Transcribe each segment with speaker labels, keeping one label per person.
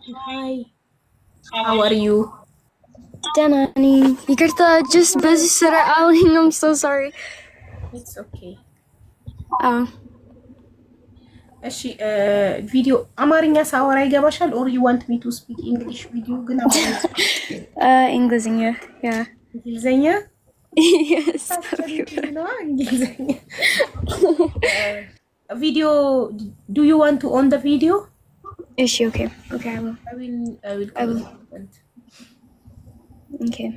Speaker 1: Hi, how are you?
Speaker 2: Danani, Ikarta, just busy sir Aling, I'm so sorry.
Speaker 1: It's okay. እሺ ቪዲዮ አማርኛ ሳወራ ይገባሻል or you want me to speak English ቪዲዮ ግን አማርኛ
Speaker 2: Englishኛ, yeah.
Speaker 1: እንግሊዘኛ
Speaker 2: Yes.
Speaker 1: ነው እንግሊዘኛ ቪዲዮ do you want to on the video?
Speaker 2: Is she okay? Okay, I will.
Speaker 1: I will.
Speaker 2: Okay.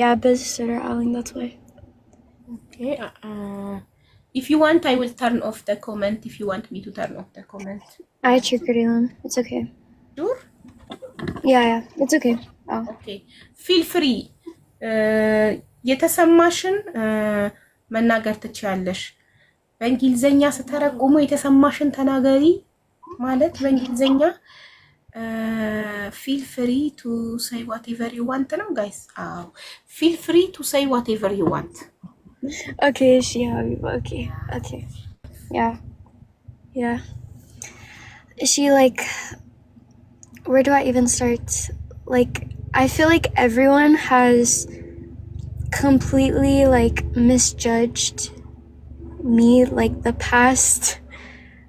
Speaker 2: Yeah, busy sir Aling, that's why.
Speaker 1: Okay. If you want, I will turn off the comment. If you want me to turn off the comment.
Speaker 2: I triggered Elon. It's okay.
Speaker 1: Sure?
Speaker 2: Yeah, it's okay. Oh.
Speaker 1: Okay. Feel free. የተሰማሽን መናገር ትችያለሽ። በእንግሊዘኛ ስተረጉሙ የተሰማሽን ተናገሪ ማለት በእንግሊዘኛ feel free to say whatever you want ነው guys. Feel free to say whatever you want.
Speaker 2: Okay, okay. Yeah. Is she like, where do I even start? Like, I feel like everyone has completely like misjudged me like the past.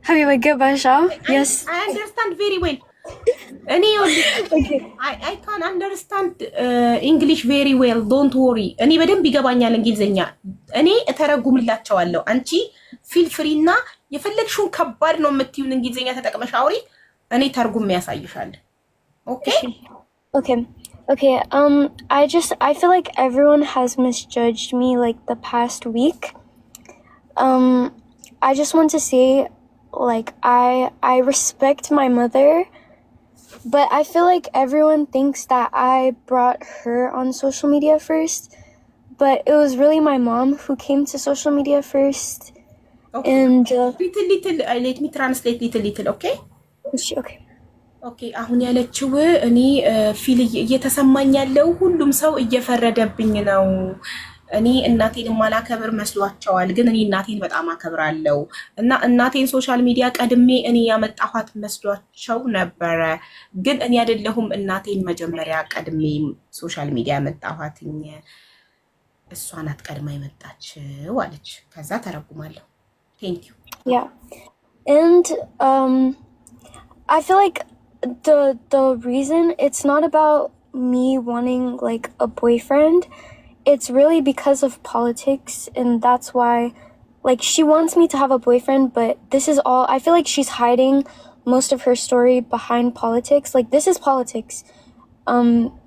Speaker 2: Have you like Basha? Yes.
Speaker 1: I understand very well. Okay. I can understand English very well. Don't worry. እኔ በደንብ ይገባኛል እንግሊዘኛ። እኔ እተረጉምላቸዋለሁ። አንቺ ፊል ፍሪና የፈለግሽውን ከባድ ነው የምትዩን እንግሊዘኛ ተጠቅመሽ አውሪ። እኔ ተርጉም ያሳይሻለሁ።
Speaker 2: Okay. I feel like everyone has misjudged me like the past week. I just want to say like I respect my mother, but I feel like everyone thinks that I brought her on social media first, but it was really my mom who came to social media first.
Speaker 1: Okay. And little let me translate little, okay? Okay. አሁን ያለችው እኔ ፊል እየተሰማኝ ያለው ሁሉም ሰው እየፈረደብኝ ነው። እኔ እናቴን ማላከብር መስሏቸዋል፣ ግን እኔ እናቴን በጣም አከብራለሁ እና እናቴን ሶሻል ሚዲያ ቀድሜ እኔ ያመጣኋት መስሏቸው ነበረ፣ ግን እኔ አይደለሁም እናቴን መጀመሪያ ቀድሜ ሶሻል ሚዲያ ያመጣኋትኝ እሷ ናት ቀድማ የመጣችው አለች። ከዛ ተረጉማለሁ። Thank you.
Speaker 2: Yeah. And I feel like the reason it's not about me wanting like a boyfriend, it's really because of politics, and that's why like she wants me to have a boyfriend, but this is all I feel like she's hiding most of her story behind politics. Like this is politics.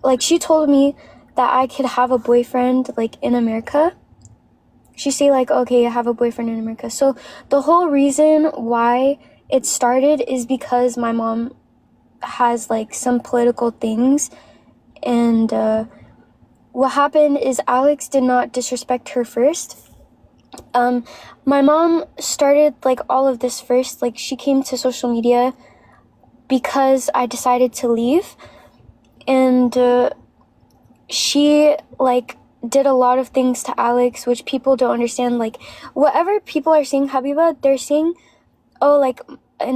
Speaker 2: Like she told me that I could have a boyfriend like in America. She say like, okay, I have a boyfriend in America. So the whole reason why it started is because my mom has like some political things, and what happened is Alex did not disrespect her first. My mom started like all of this first. Like she came to social media because I decided to leave, and she like did a lot of things to Alex which people don't understand. Like whatever people are saying Habiba, they're saying, oh, like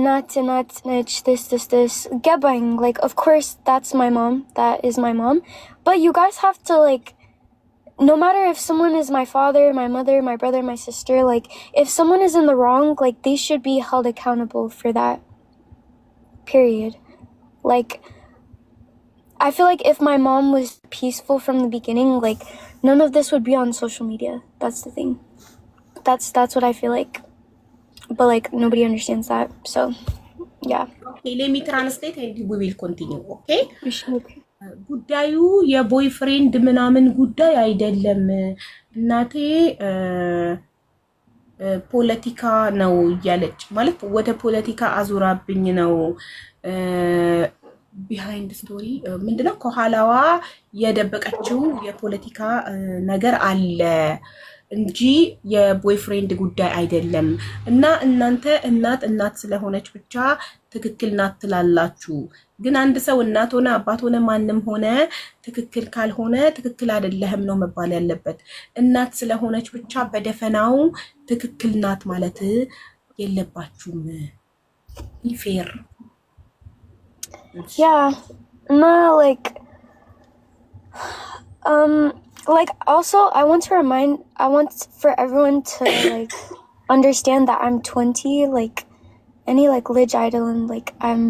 Speaker 2: not this Gebang. Like of course that's my mom, that is my mom, but you guys have to like, no matter if someone is my father, my mother, my brother, my sister, like if someone is in the wrong, like they should be held accountable for that, period. Like I feel like if my mom was peaceful from the beginning, like none of this would be on social media. That's the thing. That's what I feel like. But like nobody understands that. So yeah.
Speaker 1: Okay, let me translate and we will continue, okay?
Speaker 2: Okay.
Speaker 1: ጉዳዩ የቦይፍሬንድ ምናምን ጉዳይ አይደለም። እናቴ ፖለቲካ ነው ያለች ማለት ወደ ፖለቲካ አዙራብኝ ነው። ቢሃይንድ ስቶሪ ምንድነው ከኋላዋ የደበቀችው የፖለቲካ ነገር አለ እንጂ የቦይፍሬንድ ጉዳይ አይደለም። እና እናንተ እናት ስለሆነች ብቻ ትክክል ናት ትላላችሁ። ግን አንድ ሰው እናት ሆነ አባት ሆነ ማንም ሆነ ትክክል ካልሆነ ትክክል አይደለም ነው መባል ያለበት። እናት ስለሆነች ብቻ በደፈናው ትክክል ናት ማለት የለባችሁም። ፌር
Speaker 2: Yeah. No, like also I want for everyone to like understand that I'm 20, like any like Lidge idol, and like I'm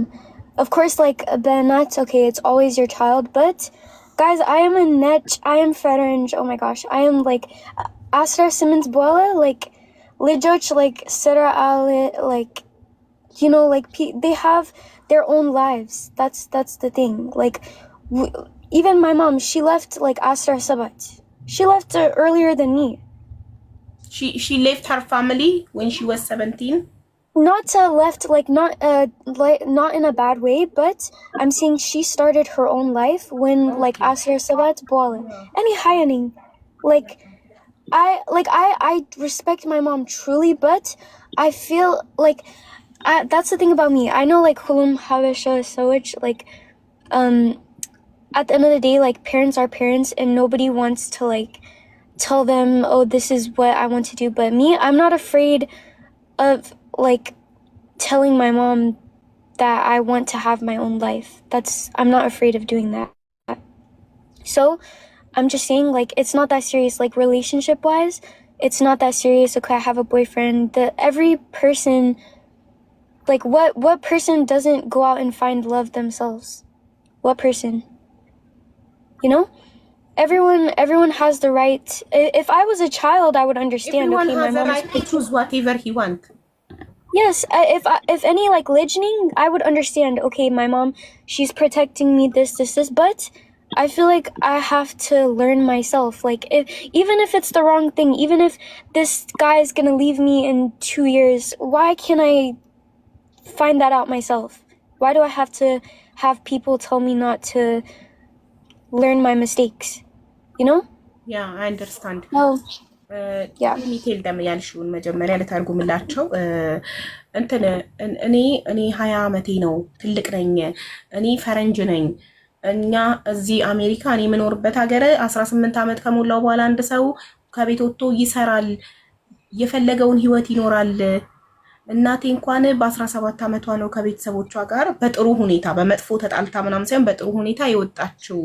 Speaker 2: of course like Benat, okay, it's always your child, but guys, I am a net, I am Ferenj, oh my gosh, I am like Asra Simmons Bola, like Lidjoch, like Sera Ali, like you know, like they have their own lives. That's the thing. Like even my mom, she left like Asra Sabat. She left earlier than me.
Speaker 1: She left her family when she was 17.
Speaker 2: Not left like not in a bad way, but I'm saying she started her own life when like Asra Sabat Boala. Any hiring, like I respect my mom truly, but I feel like that's the thing about me. I know like Hulum Habesha Sowich, like at the end of the day, like parents are parents and nobody wants to like tell them, oh, this is what I want to do. But me, I'm not afraid of like telling my mom that I want to have my own life. I'm not afraid of doing that. So I'm just saying, like, it's not that serious, like relationship wise, it's not that serious. Okay, I have a boyfriend. Every person, like what person doesn't go out and find love themselves? What person? You know? Everyone has the right. If I was a child, I would understand.
Speaker 1: Everyone
Speaker 2: okay,
Speaker 1: has
Speaker 2: my
Speaker 1: a
Speaker 2: mom
Speaker 1: right to choose whatever he wants.
Speaker 2: Yes, if any like listening, I would understand. Okay, my mom, she's protecting me. This, but I feel like I have to learn myself. Like even if it's the wrong thing, even if this guy is gonna leave me in 2 years, why can't I find that out myself? Why do I have to have people tell me not to learn my mistakes? You know?
Speaker 1: Yeah, I understand.
Speaker 2: No.
Speaker 1: ቴል ደም ያልሽውን መጀመሪያ ልተርጉምላቸው። እንትን እኔ 20 ዓመቴ ነው፣ ትልቅ ነኝ፣ እኔ ፈረንጅ ነኝ። እኛ እዚህ አሜሪካ እኔ የምኖርበት ሀገር 18 ዓመት ከሞላው በኋላ አንድ ሰው ከቤት ወጥቶ ይሰራል፣ የፈለገውን ህይወት ይኖራል። እናቴ እንኳን በ17 ዓመቷ ነው ከቤተሰቦቿ ጋር በጥሩ ሁኔታ፣ በመጥፎ ተጣልታ ምናምን ሳይሆን በጥሩ ሁኔታ የወጣችው።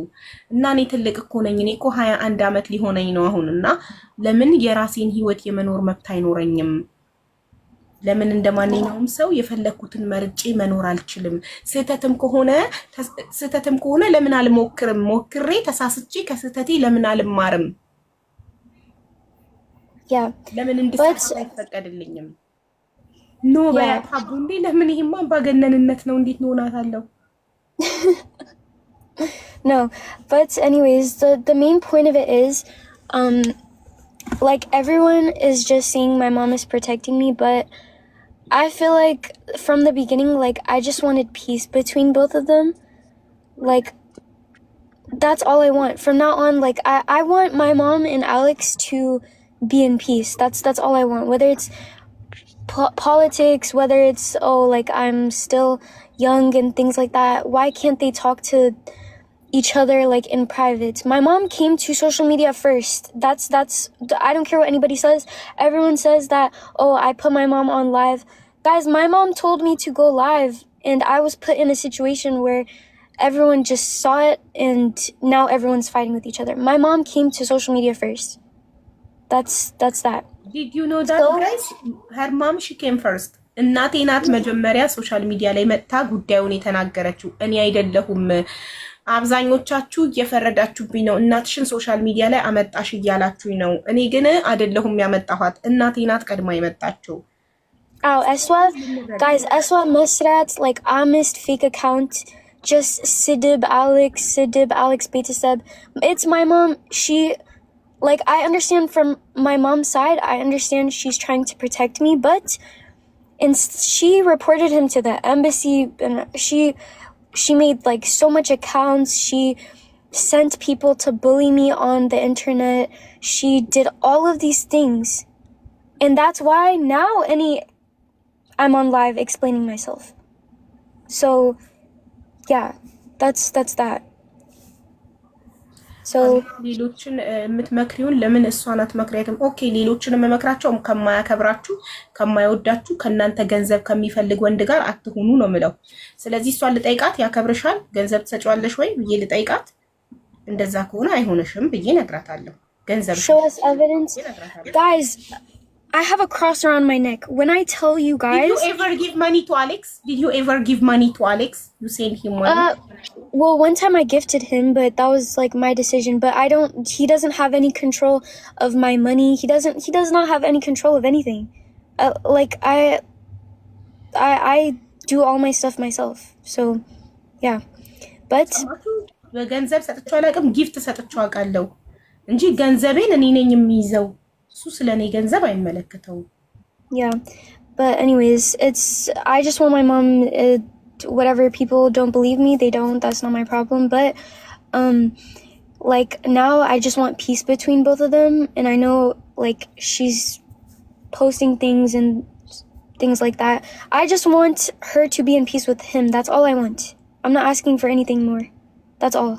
Speaker 1: እና እኔ ትልቅ እኮ ነኝ፣ እኔ እኮ 21 ዓመት ሊሆነኝ ነው አሁን። እና ለምን የራሴን ህይወት የመኖር መብት አይኖረኝም? ለምን እንደማንኛውም ሰው የፈለኩትን መርጬ መኖር አልችልም? ስህተትም ከሆነ ለምን አልሞክርም? ሞክሬ ተሳስቼ ከስህተቴ ለምን አልማርም? ለምን እንድሳሳት አይፈቀድልኝም? ኖ በያታቡ እንዴ ለምን ይሄማ ባገነንነት ነው እንዴት ነው ናታለው?
Speaker 2: No, but anyways, the main point of it is like everyone is just saying my mom is protecting me, but I feel like from the beginning, like I just wanted peace between both of them. Like that's all I want. From now on, like I want my mom and Alex to be in peace. That's all I want. Whether it's politics, whether it's like I'm still young and things like that, why can't they talk to each other like in private? My mom came to social media first. That's I don't care what anybody says. Everyone says that, oh, I put my mom on live. Guys, my mom told me to go live and I was put in a situation where everyone just saw it and now everyone's fighting with each other. My mom came to social media first. That's that.
Speaker 1: Did you know that, guys? Her mom, she came first. እናቴ ናት መጀመሪያ ሶሻል ሚዲያ ላይ መጥታ ጉዳዩን የተናገረችው። እኔ አይደለሁም። አብዛኞቻችሁ እየፈረዳችሁብኝ ነው። እናትሽን ሶሻል ሚዲያ ላይ አመጣሽ እያላችሁኝ ነው። እኔ ግን አይደለሁም ያመጣኋት። እናቴ ናት ቀድማ የመጣችው።
Speaker 2: Oh, Eswa, guys, Eswa Musrat, like honest fake account, just Sidib Alex Betaseb. It's my mom. Like, I understand from my mom's side, I understand she's trying to protect me, but she reported him to the embassy, and she made, like, so much accounts. She sent people to bully me on the internet. She did all of these things. And that's why now I'm on live explaining myself. So, yeah, that's that. So
Speaker 1: ሌሎችን የምትመክሪውን ለምን እሷን አትመክሪያትም? ኦኬ ሌሎችን መመክራቸው ከማያከብራችሁ ከማይወዳችሁ ከናንተ ገንዘብ ከሚፈልግ ወንድ ጋር አትሁኑ ነው ምለው። ስለዚህ እሷን ልጠይቃት፣ ያከብርሻል ገንዘብ ትሰጪዋለሽ ወይ ብዬ ልጠይቃት፣ እንደዛ ከሆነ አይሆንሽም ብዬ ነግራታለሁ። ገንዘብ
Speaker 2: show us evidence. Guys, I have a cross around my neck. When I tell you guys...
Speaker 1: Did you ever give money to Alex? Did you ever give money to Alex? You sent him money?
Speaker 2: Well, one time I gifted him, but that was like my decision. But he doesn't have any control of my money. He does not have any control of anything. Like I do all my stuff myself. So, yeah. But...
Speaker 1: በገንዘብ ሰጥቼው አላውቅም፣ ጊፍት ሰጥቼው አውቃለሁ እንጂ ገንዘቤን እኔ ነኝ የሚይዘው። እሱ ስለኔ ገንዘብ አይመለከተው።
Speaker 2: Yeah. But anyways, I just want my mom whatever people don't believe me, they don't. That's not my problem. But like now I just want peace between both of them, and I know like she's posting things and things like that. I just want her to be in peace with him. That's all I want. I'm not asking for anything more. That's all.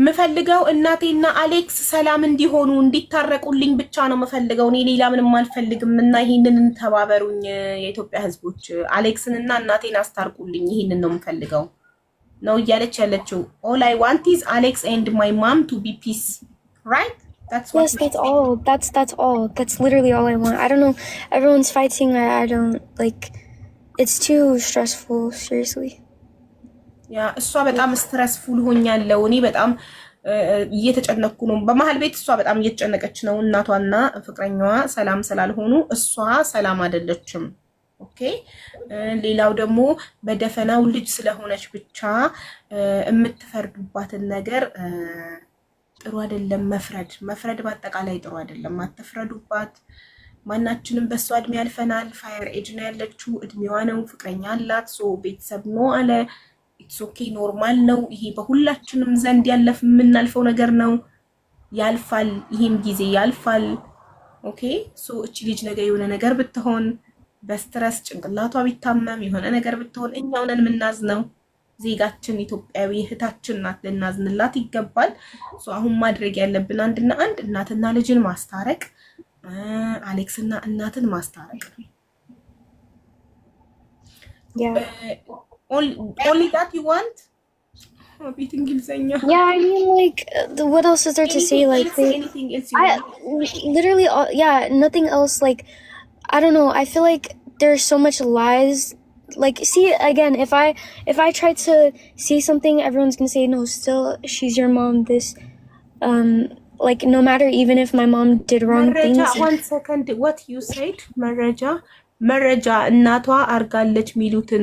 Speaker 1: ምፈልገው እናቴና አሌክስ ሰላም እንዲሆኑ እንዲታረቁልኝ ብቻ ነው ምፈልገው። እኔ ሌላ ምንም አልፈልግም እና ይሄንን ተባበሩኝ የኢትዮጵያ ህዝቦች። አሌክስንና እናቴን አስታርቁልኝ፣ ይሄንን ነው ምፈልገው ነው እያለች ያለችው። all I want is Alex and my mom to be peace, right? That's what.
Speaker 2: Yes, that's all. That's all. That's literally all I want. I don't know. Everyone's fighting. I don't like. It's too stressful. Seriously.
Speaker 1: ያ እሷ በጣም ስትረስፉል ሆኛለሁ። እኔ በጣም እየተጨነኩ ነው። በመሃል ቤት እሷ በጣም እየተጨነቀች ነው። እናቷና ፍቅረኛዋ ሰላም ስላልሆኑ እሷ ሰላም አይደለችም። ኦኬ ሌላው ደግሞ በደፈናው ልጅ ስለሆነች ብቻ የምትፈርዱባትን ነገር ጥሩ አይደለም። መፍረድ በአጠቃላይ ጥሩ አይደለም። አትፍረዱባት። ማናችንም በሷ እድሜ ያልፈናል። ፋየር ኤጅ ነው ያለችው፣ እድሜዋ ነው፣ ፍቅረኛ አላት፣ ሶ ቤተሰብ ነው አለ። ኢትስ ኦኬ ኖርማል ነው። ይሄ በሁላችንም ዘንድ የምናልፈው ነገር ነው። ያልፋል፣ ይሄም ጊዜ ያልፋል። ኦኬ ሶ እቺ ልጅ ነገ የሆነ ነገር ብትሆን በስትረስ ጭንቅላቷ ቢታመም የሆነ ነገር ብትሆን እኛው ነን የምናዝነው። ዜጋችን ኢትዮጵያዊ እህታችን ናት፣ ልናዝንላት ይገባል። ሶ አሁን ማድረግ ያለብን አንድና አንድ እናትና ልጅን ማስታረቅ፣ አሌክስና እናትን ማስታረቅ ነው። Only that you want?
Speaker 2: Yeah, I mean, like, what else is there to say? Like,
Speaker 1: anything else you want?
Speaker 2: Literally, yeah, nothing else. Like, I don't know. I feel like there's so much lies. Like, see, again, if I try to see something, everyone's gonna say, no, still, she's your mom. This, like, no matter, even if my mom did wrong things.
Speaker 1: One second, what you said? መረጃ እናቷ አርጋለች ሚሉትን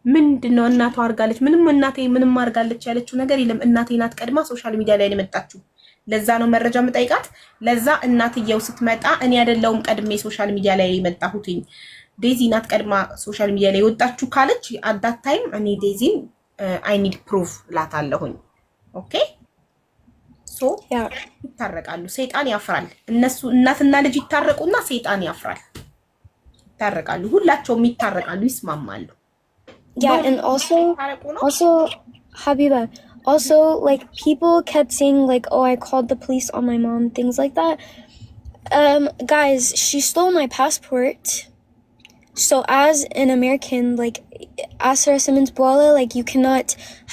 Speaker 1: ምንድነው? እናቷ አርጋለች እናቴ ምንም አርጋለች ያለችው ነገር የለም። እናቴ ናት ቀድማ ሶሻል ሚዲያ ላይ የመጣችው። ለዛ ነው መረጃ የምጠይቃት። ለዛ እናትየው ስትመጣ እኔ አይደለሁም ቀድሜ ሶሻል ሚዲያ ላይ የመጣሁትኝ ዴዚ ናት ቀድማ ሶሻል ሚዲያ ላይ ወጣችሁ ካለች at that time እኔ ዴዚን I need proof ላታለሁኝ። ኦኬ ሶ ይታረቃሉ። ሰይጣን ያፍራል። እነሱ እናትና ልጅ ይታረቁና ሰይጣን ያፍራል። ይታረቃሉ፣ ሁላቸውም ይታረቃሉ፣ ይስማማሉ።
Speaker 2: Yeah, and also Habiba, also like people kept saying like, oh, I called the police on my mom, things like that. Guys, she stole my passport. So as an American, like Asra Simmons Boala, like you cannot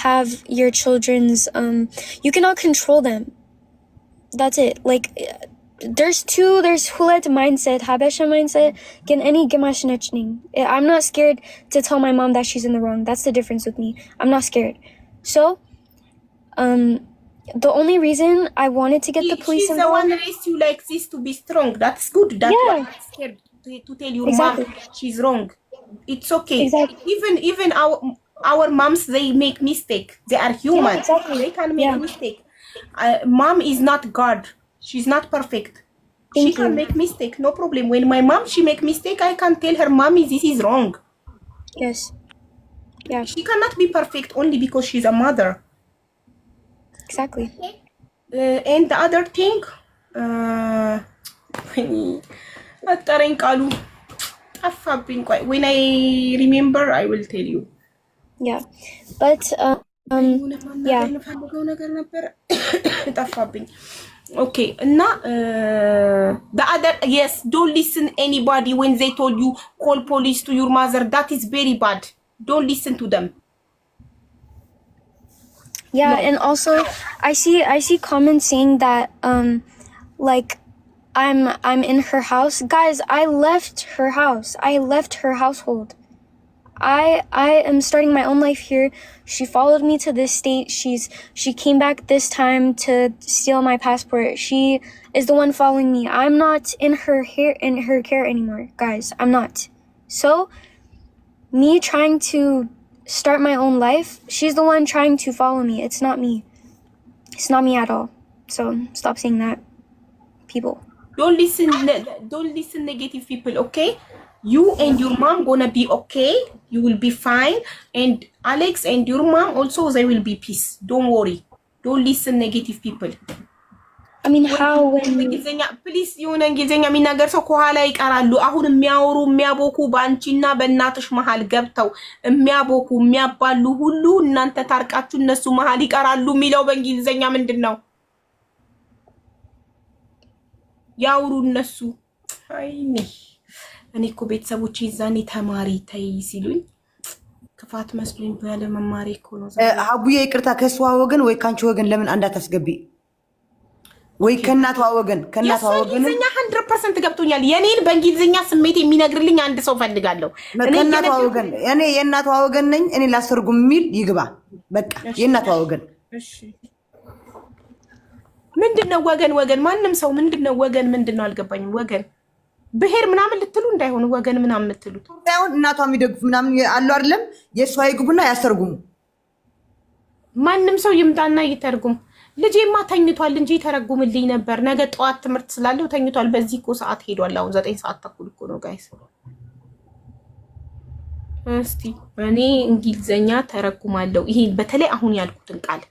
Speaker 2: have your children's you cannot control them. That's it. Like there's Hulet mindset, Habesha mindset, gen any Gemashnechtning. I'm not scared to tell my mom that she's in the wrong. That's the difference with me. I'm not scared. So, the only reason I wanted to get the police
Speaker 1: involved... She's the one that raised you like this to be strong. That's good. That's why I'm scared to tell your mom she's wrong. It's okay.
Speaker 2: Exactly.
Speaker 1: Even our moms, they make mistake. They are human.
Speaker 2: Yeah, exactly.
Speaker 1: They can make mistake. Mom is not God. She's not perfect. She can make mistake, no problem. When my mom, she make mistake, I can tell her, mommy, this is wrong.
Speaker 2: Yes. Yeah.
Speaker 1: She cannot be perfect only because she's a mother.
Speaker 2: Exactly.
Speaker 1: And the other thing, when I remember, I will tell you.
Speaker 2: Yeah, but Yeah.
Speaker 1: Okay, now the other, yes, don't listen anybody when they told you call police to your mother. That is very bad. Don't listen to them.
Speaker 2: Yeah,
Speaker 1: No.
Speaker 2: and also I see comments saying that like I'm in her house. Guys, I left her house. I left her household. I am starting my own life here. She followed me to this state. She came back this time to steal my passport. She is the one following me. I'm not in her care anymore, guys. I'm not. So me trying to start my own life, she's the one trying to follow me. It's not me. It's not me at all. So stop saying that, people.
Speaker 1: Don't listen negative people, okay? You and your mom gonna be okay. You will be fine. And Alex and your mom also, they will be peace. Don't worry. Don't listen negative people.
Speaker 2: I mean, how when
Speaker 1: please የሆነ እንግሊዘኛ የሚናገር ሰው ከኋላ ይቀራሉ። አሁን የሚያወሩ የሚያቦኩ ባንቺና በእናትሽ መሃል ገብተው የሚያቦኩ የሚያባሉ ሁሉ እናንተ ታርቃችሁ እነሱ መሃል ይቀራሉ የሚለው በእንግሊዘኛ ምንድነው? ያውሩ እነሱ። አይኔ እኔ እኮ ቤተሰቦቼ ይዛኔ ተማሪ ተይ ሲሉኝ ክፋት መስሎኝ ባለ መማሪ እኮ ነው።
Speaker 3: አቡዬ ይቅርታ፣ ከሷ ወገን ወይ ካንቺ ወገን ለምን እንዳታስገቢ? ወይ ከናቷ ወገን
Speaker 1: እንግሊዝኛ 100% ገብቶኛል። የኔን በእንግሊዝኛ ስሜት የሚነግርልኝ አንድ ሰው ፈልጋለሁ።
Speaker 3: ከናቷ ወገን እኔ የናቷ ወገን ነኝ። እኔ ላስተርጉም የሚል ይግባ። በቃ የናቷ ወገን።
Speaker 1: እሺ ምንድነው ወገን? ማንም ሰው ምንድነው ወገን? ምንድነው አልገባኝም። ወገን ብሄር ምናምን ልትሉ እንዳይሆን ወገን ምናምን የምትሉት
Speaker 3: አሁን እናቷ የሚደግፉ ምናምን አሉ አይደለም? የሷ ይግቡና ያስተርጉሙ።
Speaker 1: ማንም ሰው ይምጣና ይተርጉም። ልጄማ ተኝቷል እንጂ ተረጉምልኝ ነበር። ነገ ጠዋት ትምህርት ስላለው ተኝቷል። በዚህ እኮ ሰዓት ሄዷል። አሁን 9 ሰዓት ተኩል እኮ ነው ጋይስ። እስቲ እኔ እንግሊዘኛ ተረጉማለሁ። ይሄ በተለይ አሁን ያልኩትን ቃል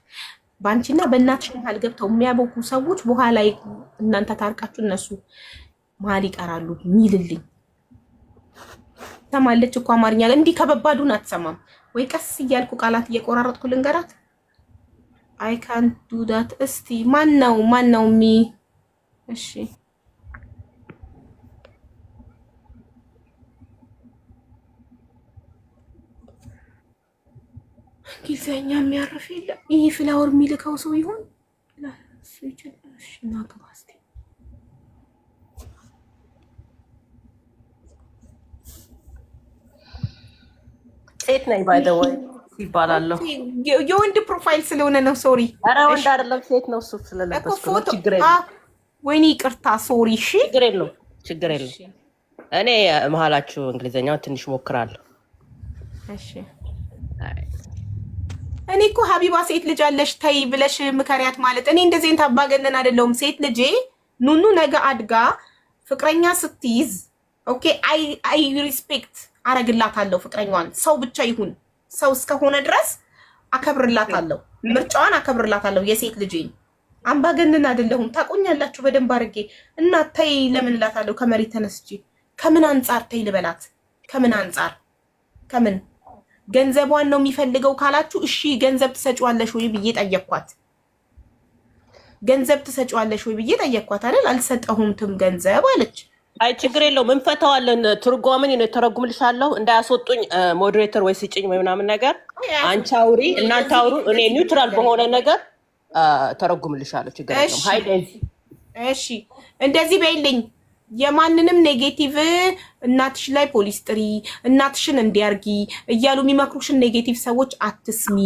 Speaker 1: ባንቺና በእናትሽ መሃል ገብተው የሚያቦኩ ሰዎች በኋላ እናንተ ታርቃችሁ እነሱ መሃል ይቀራሉ ሚልልኝ። ተማለች እኮ አማርኛ እንዲህ ከበባዱን አትሰማም ወይ? ቀስ እያልኩ ቃላት እየቆራረጥኩ ልንገራት። I can't do that. እስቲ ማነው ሚ? እሺ እንግሊዘኛ የሚያርፍ የለም። ይሄ ፍላወር የሚልከው ሰው ይሆን? እሱ ይችላል። እሺ ናግባ እስቲ።
Speaker 4: ሴት ነኝ ባይ ዘ ወይ ይባላለሁ።
Speaker 1: የወንድ ፕሮፋይል ስለሆነ ነው። ሶሪ።
Speaker 4: ኧረ ወንድ አይደለም ሴት ነው። ሱፍ ስለለበስኩ ነው። ችግር የለም።
Speaker 1: ወይኔ ይቅርታ። ሶሪ። እሺ
Speaker 4: ችግር የለም። እኔ መሀላችሁ እንግሊዘኛውን ትንሽ ሞክራለሁ።
Speaker 1: እሺ እኔ እኮ ሀቢባ ሴት ልጅ አለሽ ተይ ብለሽ ምከሪያት ማለት እኔ እንደዚህ አይነት አባገነን አይደለሁም። ሴት ልጄ ኑኑ ነገ አድጋ ፍቅረኛ ስትይዝ ኦኬ አይ ሪስፔክት አረግላታለሁ ፍቅረኛዋን። ሰው ብቻ ይሁን ሰው እስከሆነ ድረስ አከብርላታለሁ። ምርጫዋን አከብርላታለሁ። የሴት ልጄን አምባገነን አይደለሁም። ታቆኛላችሁ በደንብ አድርጌ እና ተይ ለምን እላታለሁ ከመሬት ተነስቼ። ከምን አንጻር ተይ ልበላት? ከምን አንጻር? ከምን ገንዘቧን ነው የሚፈልገው ካላችሁ እሺ ገንዘብ ትሰጪዋለሽ ወይ ብዬ ጠየቅኳት። ገንዘብ ትሰጪዋለሽ ወይ ብዬ ጠየቅኳት አይደል? አልሰጠሁምትም ገንዘብ አለች።
Speaker 4: አይ ችግር የለውም እንፈታዋለን። ትርጓምን ነው ተረጉምልሻለሁ። እንዳያስወጡኝ ሞዴሬተር ወይ ስጭኝ ወይ ምናምን ነገር አንቺ አውሪ እናንተ አውሩ። እኔ ኒውትራል በሆነ ነገር ተረጉምልሻለሁ። ችግር የለውም። ሃይ
Speaker 1: እሺ እንደዚህ በይልኝ። የማንንም ኔጌቲቭ እናትሽ ላይ ፖሊስ ጥሪ፣ እናትሽን እንዲያርጊ እያሉ የሚመክሩሽን ኔጌቲቭ ሰዎች አትስሚ።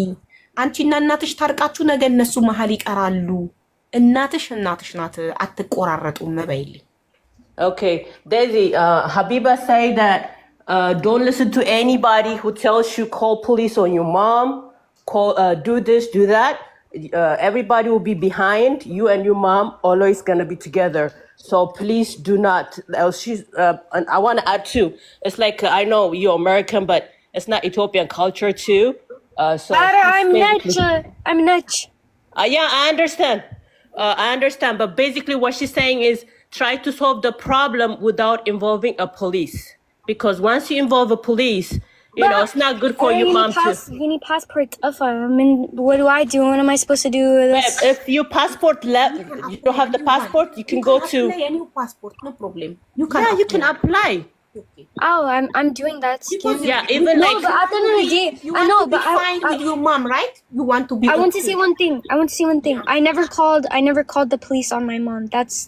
Speaker 1: አንቺና እናትሽ ታርቃችሁ ነገ እነሱ መሀል ይቀራሉ። እናትሽ ናት፣ አትቆራረጡም በይልኝ።
Speaker 4: Okay, Daisy, Habiba say that don't listen to anybody who tells you call police on your mom, do this, do that. Everybody will be behind you and your mom. Always gonna be together. So please do not. And I want to add too. It's like I know you're American, but it's not Ethiopian culture too. So
Speaker 2: I'm Netch.
Speaker 4: Yeah, I understand. But basically, what she's saying is try to solve the problem without involving a police. Because once you involve a police, You know, it's not good for your mom to.
Speaker 2: You need passport. I mean, what do I do? What am I supposed to do with this?
Speaker 4: If your passport left, you don't have the passport, you can go to.
Speaker 1: Apply a new passport, no problem. You can.
Speaker 4: Yeah, you can apply.
Speaker 1: Okay.
Speaker 2: Oh, I'm doing that.
Speaker 4: Yeah, even
Speaker 2: No,
Speaker 4: like.
Speaker 2: but at the end of the day,
Speaker 1: You
Speaker 2: I
Speaker 1: want
Speaker 2: know,
Speaker 1: to be
Speaker 2: but
Speaker 1: fine with your mom, right? You want to be.
Speaker 2: I want to say one thing. I never called the police on my mom. That's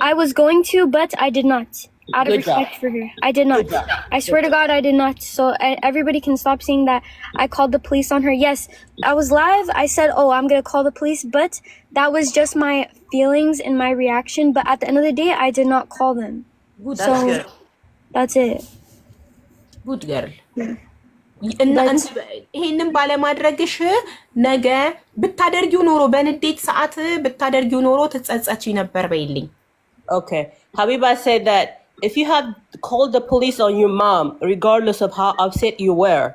Speaker 2: I was going to, but I did not. Out of
Speaker 4: Good job.
Speaker 2: respect for her. I did not. I swear to God, I did not. So everybody can stop saying that I called the police on her. Yes, I was live. I said, oh, I'm going to call the police. But that was just my feelings and my reaction. But at the end of the day, I did not call them.
Speaker 1: Good.
Speaker 2: So
Speaker 4: That's good.
Speaker 2: that's it.
Speaker 1: Good girl. ይሄንን ባለማድረግሽ ነገ ብታደርጊው ኖሮ በንዴት ሰዓት ብታደርጊው ኖሮ ትጸጸቺ ነበር በይልኝ።
Speaker 4: Okay. Habiba said that if you had called the police on your mom, regardless of how upset you were,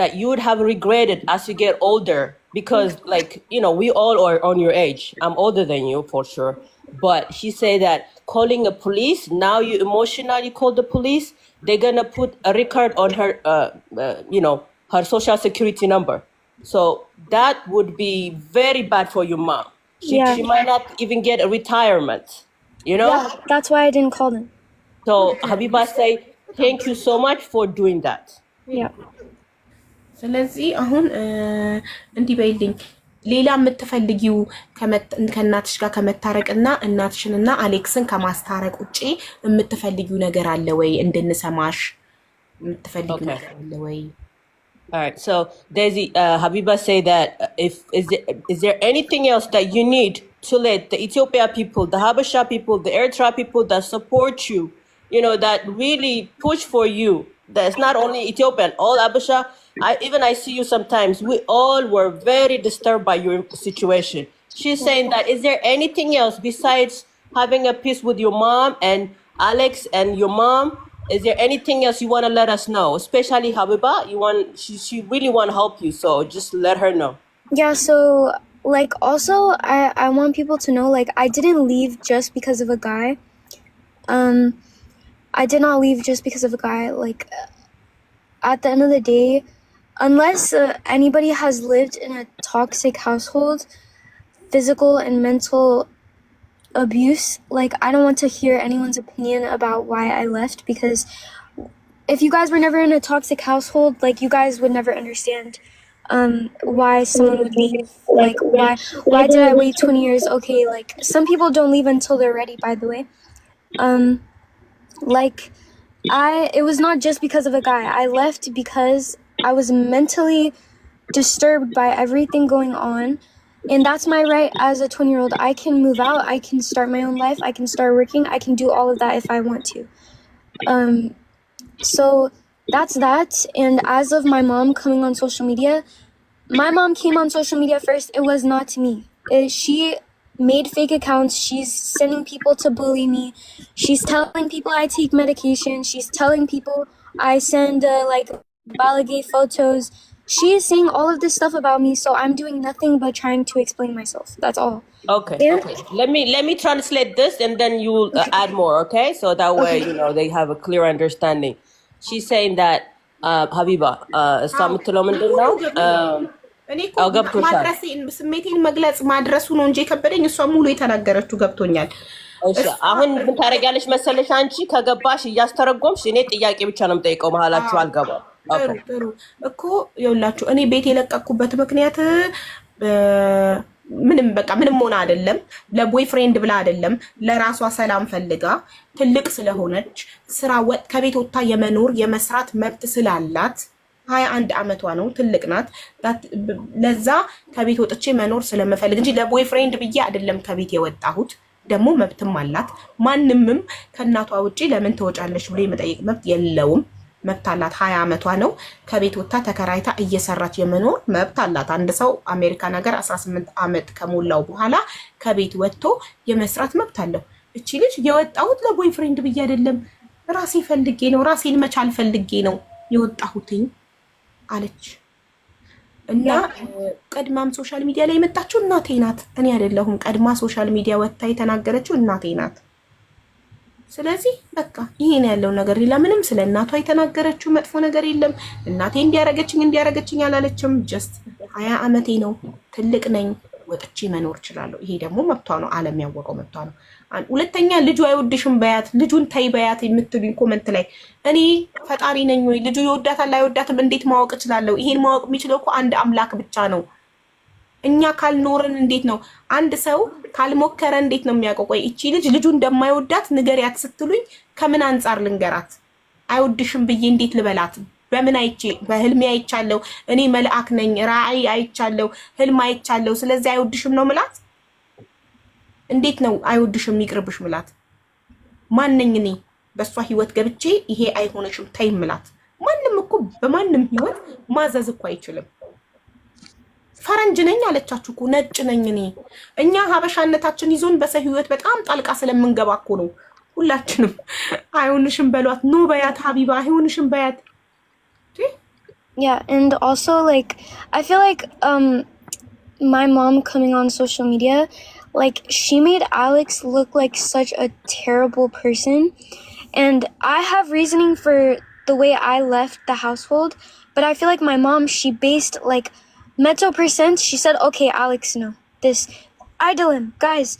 Speaker 4: that you would have regretted as you get older. Because, like, you know, we all are on your age. I'm older than you for sure. But she said that calling a police, now you emotionally call the police, they're going to put a record on her, you know, her social security number. So that would be very bad for your mom. She might not even get a retirement, you know?
Speaker 2: Yeah, that's why I didn't call them.
Speaker 4: So Habiba say, thank you so much for doing that.
Speaker 2: Yeah.
Speaker 1: ስለዚህ አሁን እንዲህ በይልኝ ሌላ የምትፈልጊው ከእናትሽ ጋር ከመታረቅና እናትሽንና አሌክስን ከማስታረቅ ውጪ የምትፈልጊው ነገር አለ ወይ? እንድንሰማሽ የምትፈልጊው ነገር አለ ወይ?
Speaker 4: All right. So Daisy, Habiba say that is there anything else that you need to let the Ethiopia people, the Habesha people, the Eritrea people that support you, you know, that really push for you? That's not only Ethiopian, all Habesha. I see you sometimes. We all were very disturbed by your situation. She's saying that is there anything else besides having a peace with your mom and Alex and your mom? Is there anything else you want to let us know? Especially Habiba, she really want to help you, so just let her know.
Speaker 2: Yeah, so like also I want people to know like I didn't leave just because of a guy. I did not leave just because of a guy. Like at the end of the day, unless anybody has lived in a toxic household, physical and mental abuse, like I don't want to hear anyone's opinion about why I left, because if you guys were never in a toxic household, like you guys would never understand why someone would leave. Like why did I wait 20 years? Okay, like some people don't leave until they're ready, by the way. Like it was not just because of a guy. I left because I was mentally disturbed by everything going on. And that's my right as a 20-year-old. I can move out. I can start my own life. I can start working. I can do all of that if I want to. So that's that. And as of my mom coming on social media, my mom came on social media first. It was not me. She made fake accounts. She's sending people to bully me. She's telling people I take medication. She's telling people I send like balagay photos. She is saying all of this stuff about me, so I'm doing nothing but trying to explain myself. That's all.
Speaker 4: Okay. Okay. Let me translate this and then you will add more, okay? So that way, you know, they have a clear understanding. She's saying that Habiba, የምትለው ምንድን ነው?
Speaker 1: እኔ እኮ ስሜቴን መግለጽ ማድረሱ ነው እንጂ የከበደኝ እሷ ሙሉ የተናገረችው ገብቶኛል።
Speaker 4: አሁን ምን ታደርጊያለሽ መሰለሽ? አንቺ ከገባሽ እያስተረጎምሽ እኔ ጥያቄ ብቻ ነው የምጠይቀው፣ መሀላችሁ አልገባም።
Speaker 1: ጥሩ እኮ ይኸውላችሁ እኔ ቤት የለቀኩበት ምክንያት ምንም ሆነ አይደለም፣ ለቦይ ፍሬንድ ብላ አይደለም፣ ለራሷ ሰላም ፈልጋ ትልቅ ስለሆነች ስራ ከቤት ወጥታ የመኖር የመስራት መብት ስላላት 21 ዓመቷ ነው፣ ትልቅ ናት። ለዛ ከቤት ወጥቼ መኖር ስለምፈልግ እንጂ ለቦይ ፍሬንድ ብዬ አይደለም ከቤት የወጣሁት። ደግሞ መብትም አላት። ማንምም ከእናቷ ውጪ ለምን ትወጫለሽ ብሎ የመጠየቅ መብት የለውም። መብት አላት። 20 ዓመቷ ነው። ከቤት ወጥታ ተከራይታ እየሰራች የመኖር መብት አላት። አንድ ሰው አሜሪካ ነገር 18 ዓመት ከሞላው በኋላ ከቤት ወጥቶ የመስራት መብት አለው። እቺ ልጅ የወጣሁት ለቦይ ፍሬንድ ብዬ አይደለም፣ ራሴ ፈልጌ ነው፣ ራሴን መቻል ፈልጌ ነው የወጣሁትኝ አለች። እና ቀድማም ሶሻል ሚዲያ ላይ የመጣችው እናቴ ናት፣ እኔ አይደለሁም። ቀድማ ሶሻል ሚዲያ ወጥታ የተናገረችው እናቴ ናት። ስለዚህ በቃ ይሄን ያለው ነገር ሌላ ምንም ስለ እናቷ የተናገረችው መጥፎ ነገር የለም። እናቴ እንዲያረገችኝ አላለችም። ጀስት 20 ዓመቴ ነው፣ ትልቅ ነኝ፣ ወጥቼ መኖር እችላለሁ። ይሄ ደግሞ መብቷ ነው፣ ዓለም ያወቀው መብቷ ነው። ሁለተኛ ልጁ አይወድሽም በያት፣ ልጁን ተይ በያት የምትሉኝ ኮመንት ላይ እኔ ፈጣሪ ነኝ ወይ ልጁ ይወዳታል አይወዳትም እንዴት ማወቅ እችላለሁ? ይሄን ማወቅ የሚችለው እኮ አንድ አምላክ ብቻ ነው። እኛ ካልኖርን እንዴት ነው? አንድ ሰው ካልሞከረ እንዴት ነው የሚያውቀው? ቆይ እቺ ልጅ ልጁ እንደማይወዳት ንገሪያት ስትሉኝ ከምን አንጻር ልንገራት? አይወድሽም ብዬ እንዴት ልበላት? በምን አይቼ? በህልሜ አይቻለሁ። እኔ መልአክ ነኝ፣ ራእይ አይቻለሁ፣ ህልም አይቻለሁ። ስለዚህ አይወድሽም ነው ምላት? እንዴት ነው አይወድሽም ይቅርብሽ ምላት? ማንነኝ እኔ በሷ ህይወት ገብቼ ይሄ አይሆነሽም ተይ ምላት? ማንም እኮ በማንም ህይወት ማዘዝ እኮ አይችልም። ፈረንጅ ነኝ አለቻችሁ እኮ ነጭ ነኝ እኔ። እኛ ሀበሻነታችን ይዞን በሰው ህይወት በጣም ጣልቃ ስለምንገባ እኮ ነው። ሁላችንም አይሆንሽም በሏት፣ ኖ በያት ሀቢባ፣ አይሆንሽም በያት።
Speaker 2: Yeah, and also like I feel like my mom coming on social media, like she made Alex look like such a terrible person, and I have reasoning for the way I left the household, but I feel like my mom, she based like Meto percent, she said, okay, Alex, no, this, idle him. Guys,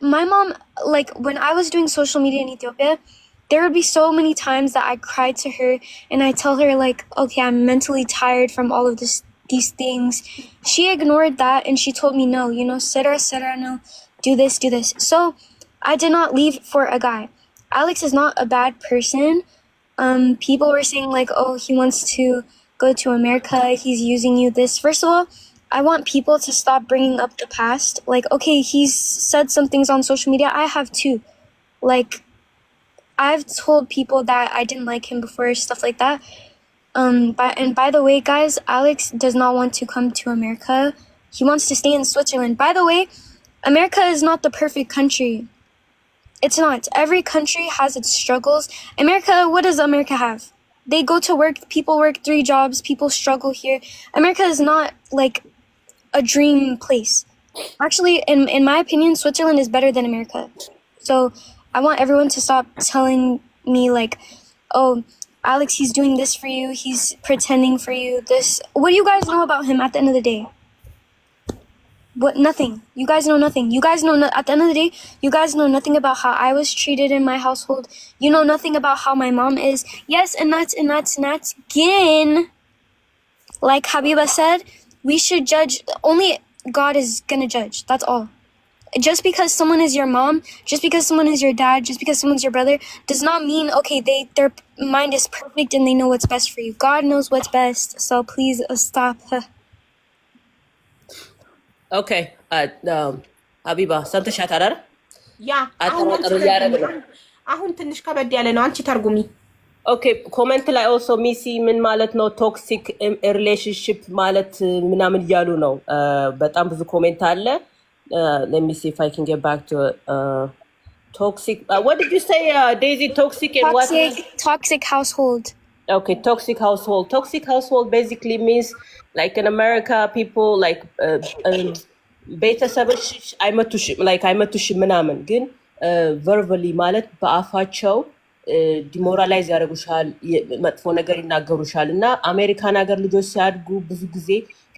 Speaker 2: my mom, like, when I was doing social media in Ethiopia, there would be so many times that I cried to her and I tell her, like, okay, I'm mentally tired from all of these things. She ignored that and she told me, no, you know, Sera, no, do this. So I did not leave for a guy. Alex is not a bad person. People were saying, like, oh, he wants to go to America, he's using you this. First of all, I want people to stop bringing up the past. Like, okay, he's said some things on social media. I have too. Like, I've told people that I didn't like him before, stuff like that. And by the way, guys, Alex does not want to come to America. He wants to stay in Switzerland. By the way, America is not the perfect country. It's not. Every country has its struggles. America, what does America have? They go to work, people work 3 jobs, people struggle here. America is not like a dream place. Actually, in my opinion, Switzerland is better than America. So I want everyone to stop telling me like, oh, Alex, he's doing this for you, he's pretending for you, this. What do you guys know about him at the end of the day? What? Nothing. You guys know nothing. You guys know at the end of the day, you guys know nothing about how I was treated in my household. You know nothing about how my mom is. Yes, and that's again. Like Habiba said, we should judge. Only God is gonna judge. That's all. Just because someone is your mom, just because someone is your dad, just because someone's your brother, does not mean okay their mind is perfect and they know what's best for you. God knows what's best. So please stop.
Speaker 4: Okay, ሀቢባ ሰምተሻት አይደል?
Speaker 1: ያ አሁን ትንሽ ከበድ ያለ ነው። አንቺ ተርጉሚ።
Speaker 4: ኦኬ ኮሜንት ላይ ኦልሶ ሚሲ ምን ማለት ነው ቶክሲክ ሪሌሽንሺፕ ማለት ምናምን እያሉ ነው። በጣም ብዙ ኮሜንት አለ። let me see if I can get back to toxic. What did you say, Daisy? Toxic and what?
Speaker 2: Toxic household.
Speaker 4: Okay, toxic household. Toxic household basically means like in America, people like ቤተሰብሽ አይመቱሽ ምናምን ግን ቨርባሊ ማለት በአፋቸው ዲሞራላይዝ ያደርጉሻል፣ መጥፎ ነገር ይናገሩሻል። እና አሜሪካን ሀገር ልጆች ሲያድጉ ብዙ ጊዜ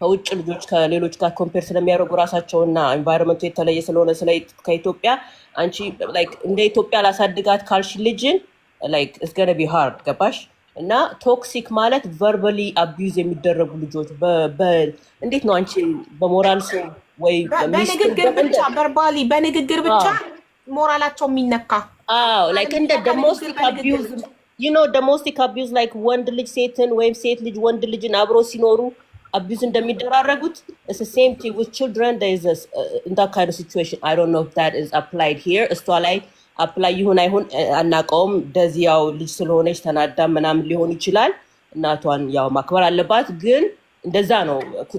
Speaker 4: ከውጭ ልጆች ከሌሎች ጋር ኮምፔር ስለሚያደርጉ ራሳቸውና ኤንቫይሮንመንቱ የተለየ ስለሆነ ከኢትዮጵያ አንቺ ላይክ እንደ ኢትዮጵያ ላሳድጋት ካልሽ ልጅን ላይክ ኢትስ ጎና ቢ ሃርድ ገባሽ? እና ቶክሲክ ማለት ቨርባሊ አቢዩዝ የሚደረጉ ልጆች እንዴት ነው አንቺ በሞራል ሰው ወይ
Speaker 1: በንግግር ብቻ ቨርባሊ በንግግር ብቻ ሞራላቸው የሚነካ
Speaker 4: ላይክ እንደ ዶሜስቲክ አቢዩዝ you know domestic abuse like ወንድ ልጅ ሴትን ወይም ሴት ልጅ ወንድ ልጅን አብሮ ሲኖሩ abuse እንደሚደራረጉት it's the same thing with children. there is in that kind of situation I don't know if that is applied here እሷ ላይ አፕላይ ይሁን አይሁን አናውቀውም። እንደዚህ ያው ልጅ ስለሆነች ተናዳ ምናምን ሊሆን ይችላል። እናቷን ያው ማክበር አለባት። ግን እንደዛ ነው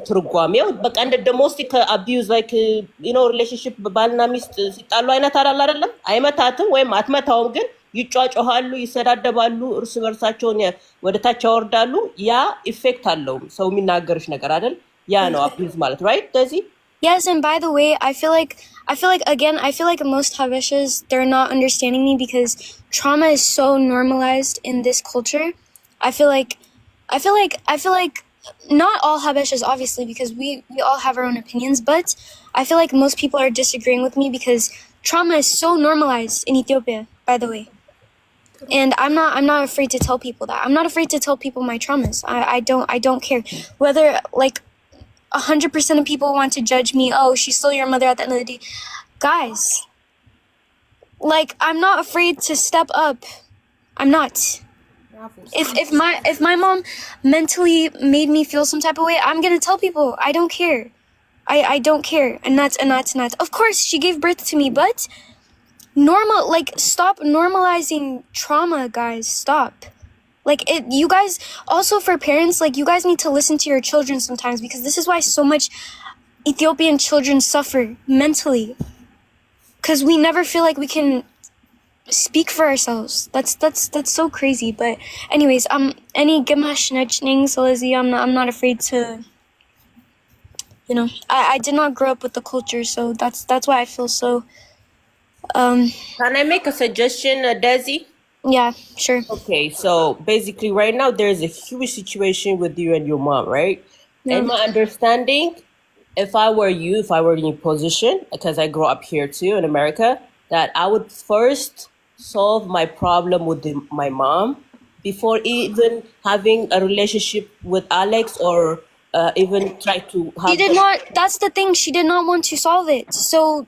Speaker 4: ትርጓሜው። በቃ እንደ ዶሜስቲክ አቢዩዝ ላይክ you know relationship ባልና ሚስት ሲጣሉ አይነት አይደለም። አይመታትም ወይም አትመታውም፣ ግን ይጫጫሃሉ፣ ይሰዳደባሉ፣ እርስ በርሳቸውን ወደ ታች ያወርዳሉ። ያ ኢፌክት አለው ሰው የሚናገርሽ ነገር አይደል? ያ ነው አቢዩዝ ማለት right Daisy?
Speaker 2: Yes, and by the way, I feel like again, I feel like most Habeshas, they're not understanding me because trauma is so normalized in this culture. I feel like not all Habeshas, obviously, because we all have our own opinions, but I feel like most people are disagreeing with me because trauma is so normalized in Ethiopia, by the way. And I'm not afraid to tell people that. I'm not afraid to tell people my traumas. I don't care. Whether like 100% of people want to judge me, oh, she's still your mother at the end of the day. Guys, like, I'm not afraid to step up. I'm not. If my mom mentally made me feel some type of way, I'm gonna tell people. I don't care. I don't care. And that's. Of course, she gave birth to me, but stop normalizing trauma, guys. Stop. Like, you guys, also for parents, like, you guys need to listen to your children sometimes, because this is why so much Ethiopian children suffer mentally. Because we never feel like we can speak for ourselves. That's so crazy. But anyways, any Gemash Nechning, so I'm not afraid to, I did not grow up with the culture, so that's why I feel so,
Speaker 4: Can I make a suggestion, Desi?
Speaker 2: yeah, sure.
Speaker 4: Okay, so basically right now there's a huge situation with you and your mom, right?
Speaker 2: Yeah.
Speaker 4: In my understanding, if I were in your position, because I grew up here too in America, that I would first solve my problem with my mom before even having a relationship with Alex, or even try to have.
Speaker 2: She did not. That's the thing. She did not want to solve it. So,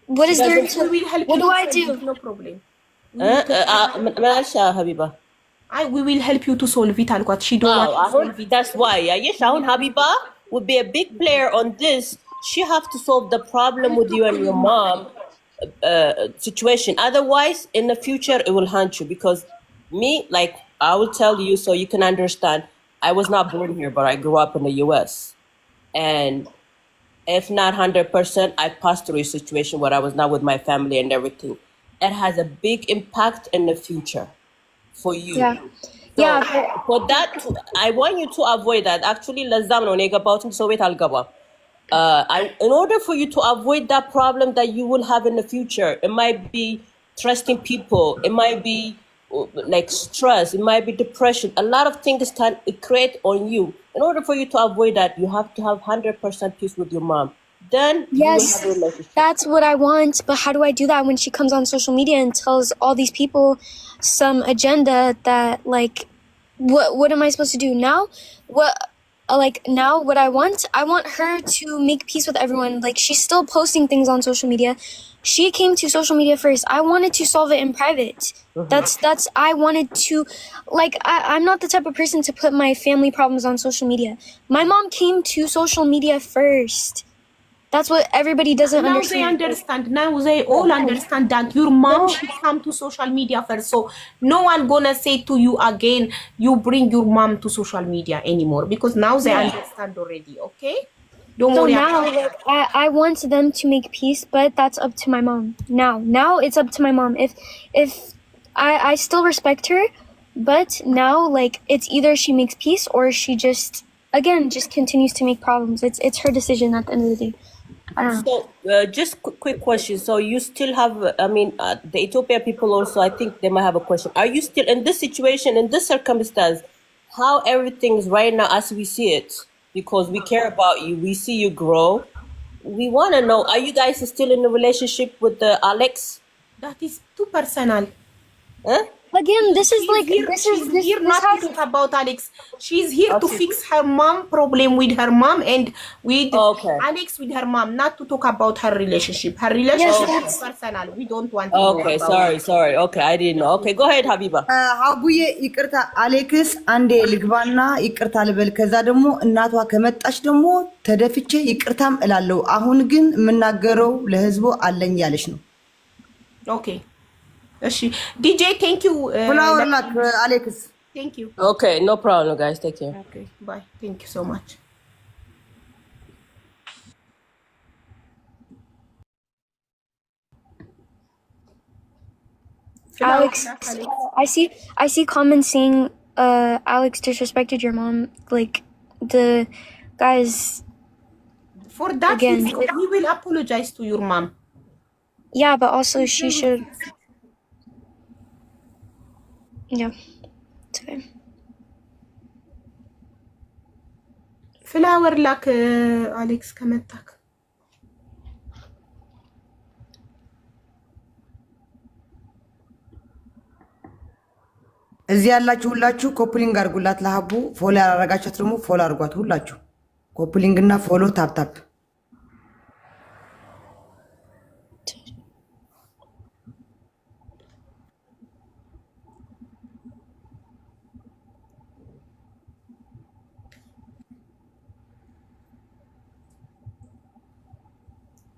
Speaker 2: what is there? What do I do?
Speaker 1: No problem.
Speaker 4: Malasha, Habiba.
Speaker 1: We will help you to solve it. አልኳት. She don't want to solve it.
Speaker 4: That's why. Yes, Shahun Habiba would be a big player on this. She have to solve the problem with you and your mom situation. Otherwise, in the future, it will haunt you. Because me, like, I will tell you so you can understand. I was not born here, but I grew up in the U.S. And if not 100%, I passed through a situation where I was not with my family and everything. It has a big impact in the future for you.
Speaker 2: Yeah.
Speaker 4: So,
Speaker 2: Yeah.
Speaker 4: for that, I want you to avoid that. Actually, ለዛም ነው እኔ የገባሁት እንጂ ሰው ቤት አልገባም። In order for you to avoid that problem that you will have in the future, it might be trusting people, it might be like stress, it might be depression. A lot of things can create on you. In order for you to avoid that, you have to have 100% peace with your mom. Then you will
Speaker 2: Yes,
Speaker 4: have a relationship.
Speaker 2: that's what I want. But how do I do that when she comes on social media and tells all these people some agenda that, like, what am I supposed to do now? What I want her to make peace with everyone. Like, she's still posting things on social media. She came to social media first. I wanted to solve it in private. I wanted to, like, I'm not the type of person to put my family problems on social media. My mom came to social media first. That's what everybody doesn't
Speaker 1: Now
Speaker 2: understand.
Speaker 1: they understand. Now they all understand that your mom should come to social media first. So no one gonna say to you again, you bring your mom to social media anymore, because now they understand already. Okay, don't
Speaker 2: So
Speaker 1: worry.
Speaker 2: now, like, I want them to make peace, but that's up to my mom. Now it's up to my mom. If I still respect her, but now, like, it's either she makes peace or she just continues to make problems. It's her decision at the end of the day. I don't know.
Speaker 4: So, just quick question. So, you still have, the Ethiopia people also, I think they might have a question. Are you still in this situation, in this circumstance, how everything is right now as we see it? Because we care about you, we see you grow. We want to know, are you guys still in a relationship with Alex?
Speaker 1: That is too personal.
Speaker 4: Huh?
Speaker 2: Again, this is like
Speaker 1: Here,
Speaker 2: this
Speaker 1: she's
Speaker 2: is this,
Speaker 1: here
Speaker 2: this
Speaker 1: not
Speaker 2: how
Speaker 1: to talk about Alex. She's here to fix her mom problem with her mom and with
Speaker 4: Okay.
Speaker 1: Alex with her mom, not to talk about her relationship. Her relationship is personal. We don't want to know
Speaker 4: Okay,
Speaker 1: about
Speaker 4: sorry. Okay, I didn't know. Okay, go ahead, Habiba.
Speaker 3: አቡዬ ይቅርታ አሌክስ አንዴ ልግባና ይቅርታ ልበል። ከዛ ደግሞ እናቷ ከመጣች ደግሞ ተደፍቼ ይቅርታም እላለሁ። አሁን ግን የምናገረው ለህዝቡ አለኝ ያለች ነው።
Speaker 1: Okay. DJ, thank you.
Speaker 3: ፍላወር ላክ አሌክስ።
Speaker 1: Thank you.
Speaker 4: Okay, no problem, guys. Take care.
Speaker 1: Okay, bye. Thank you so much.
Speaker 2: Alex, I see comments saying Alex disrespected your mom. Like, the guys,
Speaker 1: For that,
Speaker 2: again,
Speaker 1: we will apologize to your mom.
Speaker 2: yeah, but also she should. Yeah. It's okay.
Speaker 1: ፍላወር ላክ አሌክስ ከመጣክ
Speaker 3: እዚህ ያላችሁ ሁላችሁ ኮፕሊንግ አድርጉላት ለሀቡ። ፎሎ ያላረጋችሁት ደግሞ ፎሎ አድርጓት ሁላችሁ። ኮፕሊንግ እና ፎሎ ታፕታፕ።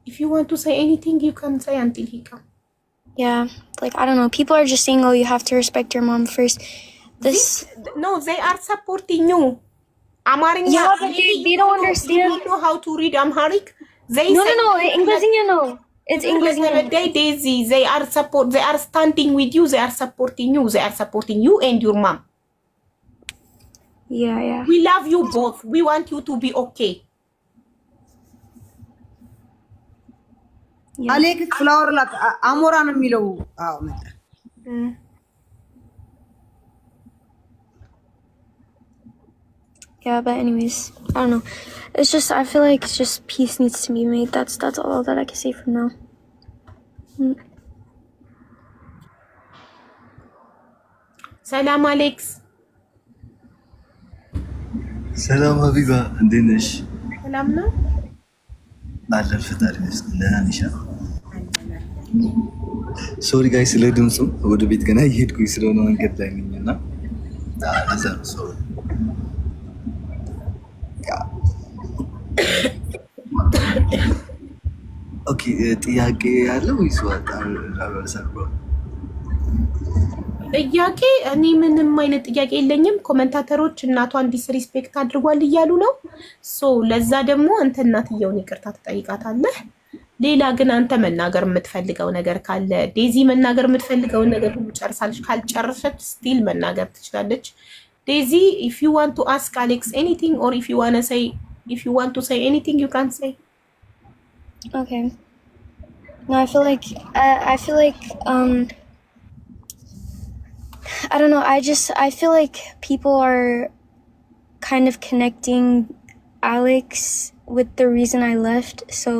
Speaker 1: if you want to say anything you can say until he comes.
Speaker 2: Yeah, like I don't know. People are just saying, "Oh, you have to respect your mom first."
Speaker 1: No, they are supporting you. Amharic.
Speaker 2: Yeah, but they don't understand.
Speaker 1: You know how to read Amharic?
Speaker 2: No. English, no. It's English.
Speaker 1: Daisy, they are standing with you. They are supporting you. They are supporting you and your mom.
Speaker 2: Yeah.
Speaker 1: We love you both. We want you to be okay.
Speaker 3: አሌክስ ፍላወር ላክ አሞራ ነው የሚለው። አዎ መጣ።
Speaker 2: Yeah, but anyways, I don't know. It's just I feel like it's just peace needs to be made. That's all that I can say for now.
Speaker 1: ሰላም አሌክስ።
Speaker 5: ሰላም ሀቢባ እንዴት ነሽ?
Speaker 1: ሰላም ነው
Speaker 5: አለን ፈጣሪ ይመስገን። ደህና ነሽ? ሶሪ ጋይ ስለ ድምፁ ወደ ቤት ገና እየሄድኩኝ ስለሆነ መንገድ ላይ ነኝ እና ለዛ ነው ሶሪ። ኦኬ ጥያቄ ያለው ወይስ ወጣ አልወሰድኩ?
Speaker 1: ጥያቄ እኔ ምንም አይነት ጥያቄ የለኝም። ኮሜንታተሮች እናቷን ዲስሪስፔክት አድርጓል እያሉ ነው። ሶ ለዛ ደግሞ አንተ እናትየውን ይቅርታ ትጠይቃታለህ። ሌላ ግን አንተ መናገር የምትፈልገው ነገር ካለ ዴዚ መናገር የምትፈልገውን ነገር ሁሉ ጨርሳለች። ካልጨረሰች ስቲል መናገር ትችላለች። ዴዚ if you want to ask Alex anything or if you want to say anything you can say.
Speaker 2: Okay. No, I feel like I don't know. I feel like people are kind of connecting Alex with the reason I left. So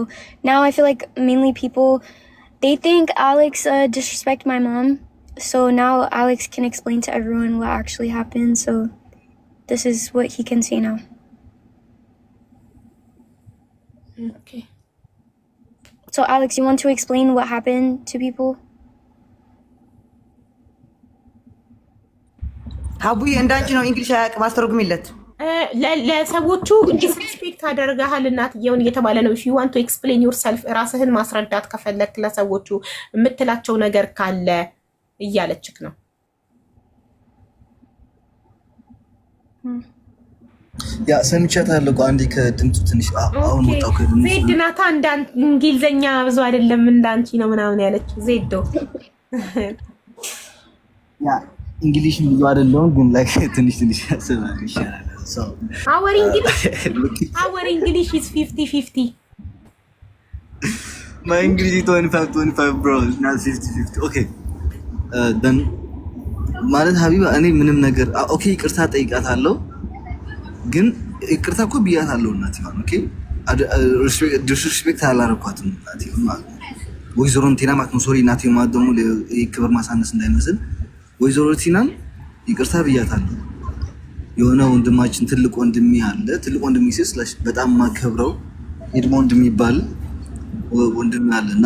Speaker 2: now I feel like mainly people, they think Alex disrespect my mom. So now Alex can explain to everyone what actually happened. So this is what he can say now.
Speaker 1: Okay.
Speaker 2: So Alex, you want to explain what happened to people?
Speaker 3: ሀቡዬ እንዳንቺ ነው እንግሊሽ አያውቅም፣ አስተርጉሚለት።
Speaker 1: ለሰዎቹ ዲስሪስፔክት አደረጋሃል እናትየውን እየተባለ ነው። if you want to explain yourself ራስህን ማስረዳት ከፈለክ ለሰዎቹ የምትላቸው ነገር ካለ እያለችክ ነው።
Speaker 5: ያ ሰምቻታለሁ። አንዴ ከድምፁ ትንሽ አሁን ወጣው ከድምፁ
Speaker 1: ዜድ ናታ እንዳንተ እንግሊዘኛ ብዙ አይደለም እንዳንቺ ነው ምናምን ያለችው ዜዶ።
Speaker 5: ያ እንግሊሽ ብዙ አይደለም ግን ላይክ ትንሽ ያሰማል ይሻላል። so
Speaker 1: our English is 50-50.
Speaker 5: my English is 25 bro, not 50-50. okay then ማለት ሀቢባ እኔ ምንም ነገር ኦኬ ይቅርታ ጠይቃታለሁ፣ ግን ይቅርታ እኮ ብያታለሁ እናት ይሁን ኦኬ ዲስሪስፔክት አላረኳትም እናት ይሁን ማለት ነው። ወይዘሮ እንትና ማለት ነው ሶሪ እናት ይሁን ማለት ደግሞ የክብር ማሳነስ እንዳይመስል ወይዘሮ ቲናን ይቅርታ ብያታለሁ። የሆነ ወንድማችን ትልቅ ወንድሜ አለ፣ ትልቅ ወንድሜ ሲስላሽ በጣም ማከብረው ኤድሞ ወንድሜ ይባል ወንድሜ አለና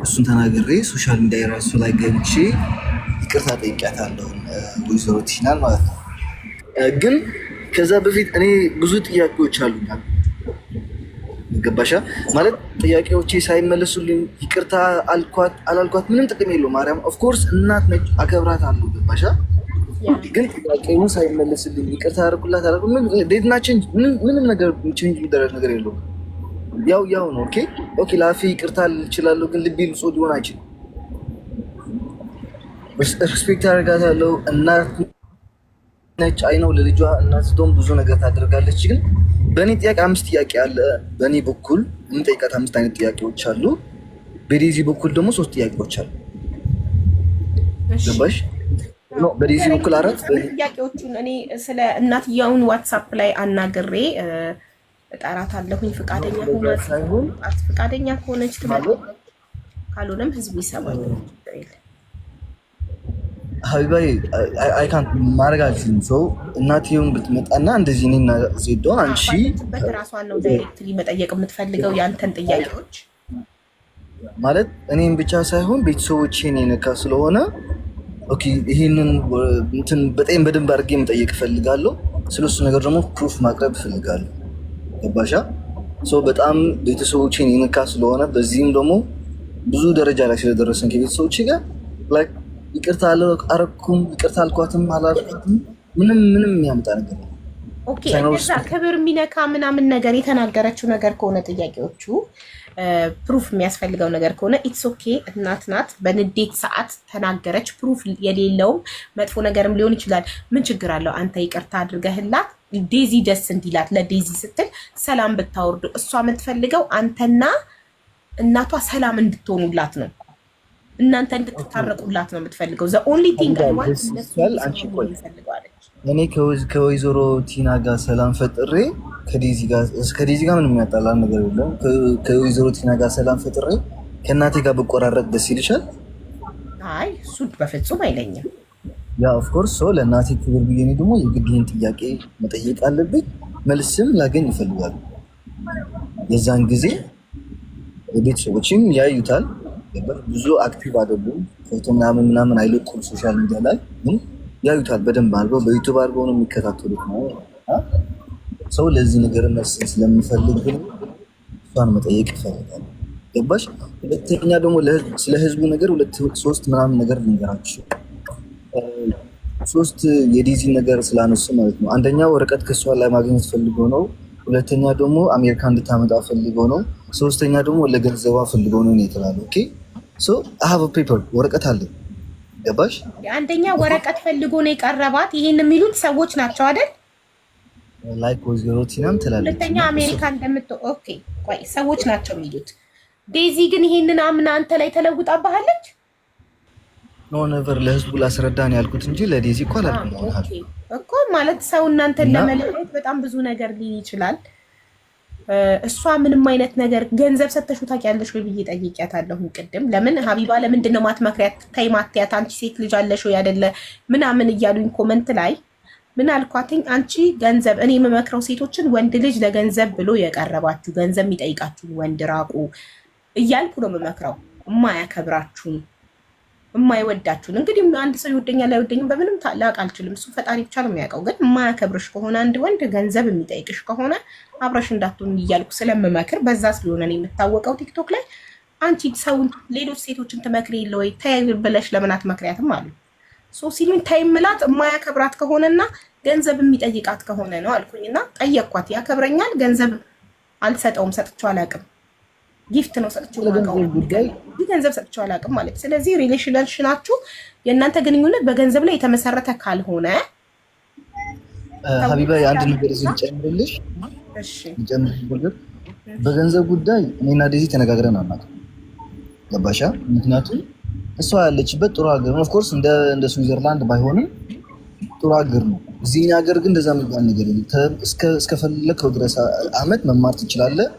Speaker 5: እሱን ተናግሬ ሶሻል ሚዲያ ራሱ ላይ ገብቼ ይቅርታ ጠይቄያታለሁ ወይዘሮ ቲናን ማለት ነው። ግን ከዛ በፊት እኔ ብዙ ጥያቄዎች አሉኝ። ገባሻ ማለት ጥያቄዎቼ ሳይመለሱልኝ ይቅርታ አልኳት አላልኳት ምንም ጥቅም የለውም። ማርያም ኦፍ ኮርስ እናት ነች፣ አከብራታለሁ። ገባሻ ግን ጥያቄውን ሳይመለስልኝ ይቅርታ አደረኩላት አላልኩም ዴድናችን ምንም ነገር ቼንጅ የሚደረግ ነገር የለውም። ያው ነው። ኦኬ ላፊ ይቅርታ ልችላለሁ፣ ግን ልቤ ንጹህ ሊሆን አይችልም። ሪስፔክት አደርጋታለሁ። እናት ነች፣ አይ ነው ለልጇ እናት ስትሆን ብዙ ነገር ታደርጋለች። ግን በእኔ ጥያቄ 5 ጥያቄ አለ። በእኔ በኩል የምጠይቃት 5 አይነት ጥያቄዎች አሉ። በዴዚ በኩል ደግሞ 3 ጥያቄዎች አሉ። ገባሽ? ነው በዲዚ በኩል አራት
Speaker 1: ጥያቄዎቹን እኔ ስለ እናትየውን ዋትስአፕ ላይ አናግሬ እጠራታለሁኝ። ፍቃደኛ ከሆነች ትመጣ፣ ካልሆነም ህዝቡ ይሰማል።
Speaker 5: ሀቢባዬ አይ ካንት ማድረግ አልችልም። ሰው እናትየውን ብትመጣና እንደዚህ እኔና ዜዶ አንቺ
Speaker 1: ራሷን ነው ዳይሬክትሊ መጠየቅ የምትፈልገው ያንተን ጥያቄዎች
Speaker 5: ማለት እኔም ብቻ ሳይሆን ቤተሰቦቼን የነካ ስለሆነ ኦኬ ይሄንን እንትን በጣም በደንብ አድርጌ መጠየቅ እፈልጋለሁ። ስለሱ ነገር ደግሞ ፕሩፍ ማቅረብ እፈልጋለሁ። ገባሻ? ሶ በጣም ቤተሰቦቼን የነካ ስለሆነ በዚህም ደግሞ ብዙ ደረጃ ላይ ስለደረሰን ከቤተሰቦቼ ጋር ላይክ ይቅርታ አላረኩም፣ ይቅርታ አልኳትም አላልኳትም ምንም የሚያመጣ ነገር ነው።
Speaker 1: ኦኬ እንደዛ ክብር የሚነካ ምናምን ነገር የተናገረችው ነገር ከሆነ ጥያቄዎቹ ፕሩፍ የሚያስፈልገው ነገር ከሆነ ኢትስ ኦኬ። እናት ናት፣ በንዴት ሰዓት ተናገረች። ፕሩፍ የሌለውም መጥፎ ነገርም ሊሆን ይችላል። ምን ችግር አለው? አንተ ይቅርታ አድርገህላት ዴዚ ደስ እንዲላት ለዴዚ ስትል ሰላም ብታወርዱ። እሷ የምትፈልገው አንተና እናቷ ሰላም እንድትሆኑላት ነው፣ እናንተ እንድትታረቁላት ነው የምትፈልገው። ዘ ኦንሊ ቲንግ አይ ዋንት
Speaker 5: እኔ ከወይዘሮ ቲና ጋር ሰላም ፈጥሬ ከዴዚ ጋር ምንም የሚያጣላ ነገር የለም። ከወይዘሮ ቲና ጋር ሰላም ፈጥሬ ከእናቴ ጋር ብቆራረጥ ደስ ይልሻል?
Speaker 1: አይ እሱ በፍጹም አይለኝም።
Speaker 5: ያ ኦፍኮርስ ሶ ለእናቴ ክብር ብዬ እኔ ደግሞ የግድህን ጥያቄ መጠየቅ አለብኝ፣ መልስም ላገኝ ይፈልጋሉ። የዛን ጊዜ ቤተሰቦችም ያዩታል። ብዙ አክቲቭ አይደሉም፣ ፎቶ ምናምን አይለቁም ሶሻል ሚዲያ ላይ ግን ያዩታል በደንብ አድርገው በዩቲዩብ አድርገው ነው የሚከታተሉት ነው ሰው። ለዚህ ነገር መልስ ስለሚፈልግ ግን እሷን መጠየቅ ይፈልጋል። ገባሽ? ሁለተኛ ደግሞ ስለ ህዝቡ ነገር ሶስት ምናምን ነገር ልንገራችሁ። ሶስት የዲዚ ነገር ስላነሱ ማለት ነው። አንደኛ ወረቀት ከሷ ላይ ማግኘት ፈልገው ነው። ሁለተኛ ደግሞ አሜሪካ እንድታመጣ ፈልገው ነው። ሶስተኛ ደግሞ ለገንዘቧ ፈልገው ነው የተባለው። ኦኬ ሶ አይ ሃቭ አ ፔፐር ወረቀት አለ። ገባሽ?
Speaker 1: አንደኛ ወረቀት ፈልጎ ነው የቀረባት። ይሄን የሚሉት ሰዎች ናቸው አይደል?
Speaker 5: ላይክ ወይዘሮ ቲናም ትላለች።
Speaker 1: ሁለተኛ አሜሪካ ኦኬ ቆይ ሰዎች ናቸው የሚሉት። ዴዚ ግን ይሄንን አምና አንተ ላይ ተለውጣባለች።
Speaker 5: ኖ ነቨር ለህዝቡ ላስረዳን ያልኩት እንጂ ለዴዚ እኮ አላልኩም።
Speaker 1: እኮ ማለት ሰው እናንተን ለመለየት በጣም ብዙ ነገር ሊል ይችላል። እሷ ምንም አይነት ነገር ገንዘብ ሰተሽው ታውቂያለሽ ወይ ብዬ ጠይቂያታለሁ ቅድም። ለምን ሀቢባ ለምንድን ነው ማትመክሪያት? ተይ ማትያት፣ አንቺ ሴት ልጅ አለሽ ወይ አይደለ ምናምን እያሉኝ ኮመንት ላይ ምን አልኳትኝ? አንቺ ገንዘብ እኔ የምመክረው ሴቶችን ወንድ ልጅ ለገንዘብ ብሎ የቀረባችሁ ገንዘብ የሚጠይቃችሁን ወንድ ራቁ እያልኩ ነው የምመክረው። የማያከብራችሁን የማይወዳችሁን እንግዲህ አንድ ሰው ይወደኛል አይወደኝም በምንም ላቅ አልችልም፣ እሱ ፈጣሪ ብቻ ነው የሚያውቀው። ግን የማያከብርሽ ከሆነ አንድ ወንድ ገንዘብ የሚጠይቅሽ ከሆነ አብረሽ እንዳትሆን እያልኩ ስለምመክር በዛ ስለሆነ ነው የምታወቀው ቲክቶክ ላይ። አንቺ ሰውን ሌሎች ሴቶችን ትመክሪ የለ ወይ ተይ ብለሽ ለምን አትመክሪያትም አሉ። ሶ ሲሉኝ ተይ ምላት የማያከብራት ከሆነና ገንዘብ የሚጠይቃት ከሆነ ነው አልኩኝና ጠየቅኳት። ያከብረኛል፣ ገንዘብ አልሰጠውም፣ ሰጥቼው አላውቅም፣ ጊፍት ነው ሰጥቼው ማውቀው ገንዘብ ሰጥቼው አላውቅም ማለት። ስለዚህ ሪሌሽናችሁ የእናንተ ግንኙነት በገንዘብ ላይ የተመሰረተ ካልሆነ
Speaker 5: ሀቢባ የአንድ ነገር እዚህ ልጨምርልሽ። በገንዘብ ጉዳይ እኔና ዴዚ ተነጋግረን አናውቅም። ገባሻ? ምክንያቱም እሷ ያለችበት ጥሩ ሀገር ነው። ኦፍኮርስ እንደ ስዊዘርላንድ ባይሆንም ጥሩ ሀገር ነው። እዚህኛ ሀገር ግን እንደዛ የሚባል ነገር እስከፈለግከው ድረስ አመት መማር ትችላለህ።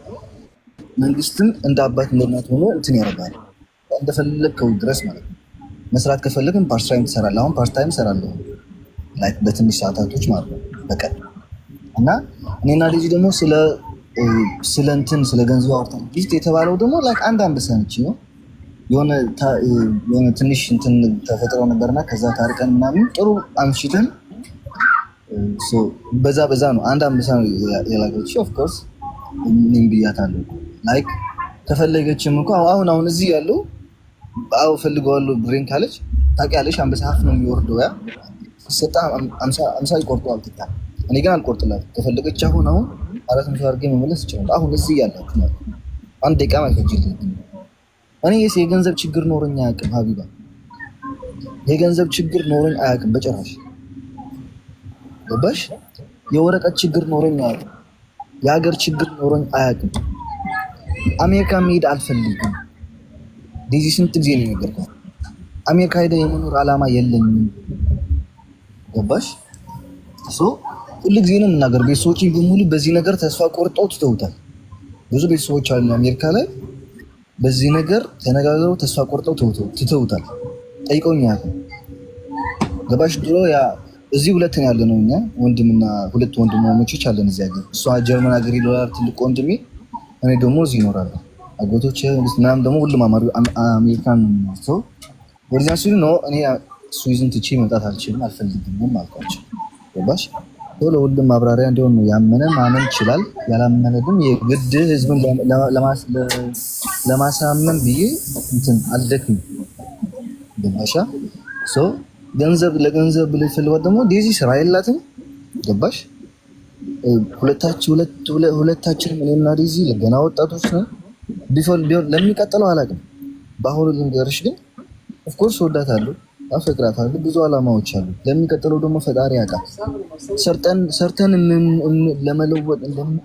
Speaker 5: መንግስትም እንደ አባት እንደናት ሆኖ እንትን ያደርጋል እንደፈለግከው ድረስ ማለት ነው። መስራት ከፈለግን ፓርት ታይም ትሰራለህ። አሁን ፓርት ታይም እሰራለሁ ላይክ በትንሽ ሰዓታቶች ማለት ነው በቀን። እና እኔና ዴዚ ደግሞ ስለ ገንዘብ አውርተን ጊፍት የተባለው ደግሞ ላይክ አንድ ሰንቺ ነው የሆነ ትንሽ እንትን ተፈጥሮ ነበርና ከዛ ታርቀን ምናምን ጥሩ አምሽተን በዛ ነው አንድ አንበሳ ነው የላገች። ኦፍ ኮርስ እኔም ብያታለሁ ላይክ ከፈለገችም እንኳ አሁን እዚህ ያለው ፈልገዋለሁ ብሬን ካለች ታውቂያለሽ አንበሳ ሀፍ ነው የሚወርደው። ያ ሰጣ 50 ይቆርጠዋል ትታ። እኔ ግን አልቆርጥላትም። ከፈለገች አሁን 400 አድርጌ መመለስ ይችላል። አሁን እዚህ ያላችሁ ማለት አንድ ደቂቃ አይፈጅልኝም። እኔ የገንዘብ ችግር ኖረኝ አያውቅም ሀቢባ፣ የገንዘብ ችግር ኖረኝ አያውቅም በጭራሽ። ገባሽ? የወረቀት ችግር ኖረኝ አያውቅም። የሀገር ችግር ኖረኝ አያውቅም። አሜሪካ መሄድ አልፈልግም። ዴዚ ስንት ጊዜ ነው የነገርኩት? አሜሪካ ሄደ የመኖር ዓላማ የለኝም። ገባሽ? ሶ ሁሉ ጊዜ ነው የምናገር ቤተሰቦች በሙሉ በዚህ ነገር ተስፋ ቆርጠው ትተውታል። ብዙ ቤተሰቦች አሉ አሜሪካ ላይ በዚህ ነገር ተነጋግረው ተስፋ ቆርጠው ትተውታል። ጠይቀውኛል። ገባሽ? ድሮ ያ እዚህ ሁለት ያለ ነው እኛ ወንድምና ሁለት ወንድማማቾች አለን እዚህ ሀገር። እሷ ጀርመን ሀገር ይኖራል ትልቅ ወንድሜ፣ እኔ ደግሞ እዚህ እኖራለሁ። አጎቶች ምናምን ደግሞ ሁሉም አሜሪካን ነው። ወደዚያ ሲሉ ነው እኔ ስዊዝን ትቼ መምጣት አልችልም አልፈልግም አልኳቸው። ገባሽ? ለሁሉም ማብራሪያ እንዲሆን ነው። ያመነ ማመን ይችላል፣ ያላመነ ግን የግድ ህዝብን ለማሳመን ብዬ እንትን አልደክም። ገባሻ? ገንዘብ ለገንዘብ ብለ ይፈልጓት ደግሞ ዴዚ ስራ የላትም። ገባሽ? ሁለታችንም እኔና ዴዚ ገና ወጣቶች ነን። ለሚቀጥለው አላውቅም። በአሁኑ ልንገርሽ ግን ኦፍኮርስ ወዳታለሁ፣ አፈቅራታለሁ። ብዙ አላማዎች አሉ። ለሚቀጥለው ደግሞ ፈጣሪ ያውቃል። ሰርተን ለመለወጥ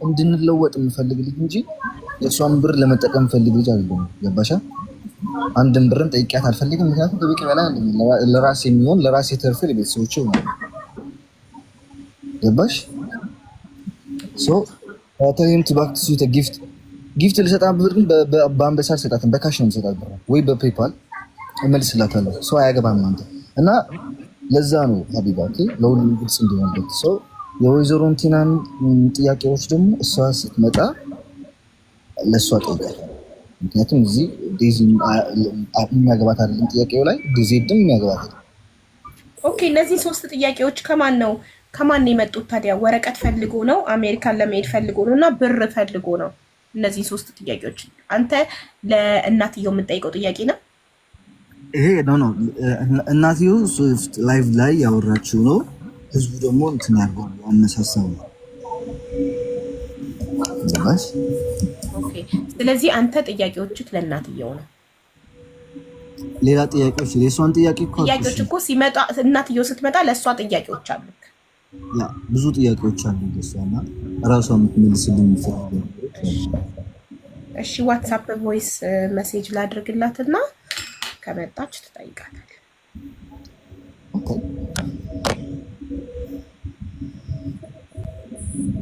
Speaker 5: እንድንለወጥ የምፈልግ ልጅ እንጂ የእሷን ብር ለመጠቀም ፈልግ ልጅ አይደለም። ገባሻ? አንድም ብርን ጠይቂያት አልፈልግም። ምክንያቱም ከበቂ በላይ ለራሴ የሚሆን ለራሴ ተርፍ ለቤተሰቦቼ ነው። ገባሽ? ተይም ትባክት ሱት ጊፍት ልሰጣት ብር ግን በአንበሳ ልሰጣትን በካሽ ነው ልሰጣት ብር ወይ በፔፓል እመልስላታለሁ። ሰው አያገባም አንተ እና ለዛ ነው ሀቢባ ለሁሉም ግልጽ እንዲሆንበት ሰው የወይዘሮ እንቲናን ጥያቄዎች ደግሞ እሷ ስትመጣ ለእሷ ጠይቃል። ምክንያቱም እዚህ ዴዚ የሚያገባት አይደለም ጥያቄው ላይ ዴዚድም የሚያገባት።
Speaker 1: ኦኬ እነዚህ 3 ጥያቄዎች ከማን ነው የመጡት ታዲያ? ወረቀት ፈልጎ ነው አሜሪካን ለመሄድ ፈልጎ ነው እና ብር ፈልጎ ነው? እነዚህ 3 ጥያቄዎች አንተ ለእናትየው የምጠይቀው ጥያቄ ነው?
Speaker 5: ይሄ ነው እናትየው ላይቭ ላይ ያወራችው ነው። ህዝቡ ደግሞ እንትን ያርገው አነሳሳው ነው።
Speaker 1: ኦኬ ስለዚህ አንተ ጥያቄዎችህ ለእናትየው ነው።
Speaker 5: ሌላ ጥያቄዎች ለሷን ጥያቄዎች
Speaker 1: እኮ ሲመጣ እናትየው ስትመጣ ለሷ ጥያቄዎች አሉ።
Speaker 5: ያ ብዙ ጥያቄዎች አሉ ለሷና ራሷ የምትመልስልኝ ይፈልጋል።
Speaker 1: እሺ ዋትስአፕ ቮይስ ሜሴጅ ላድርግላትና ከመጣች ትጠይቃታለህ።
Speaker 5: ኦኬ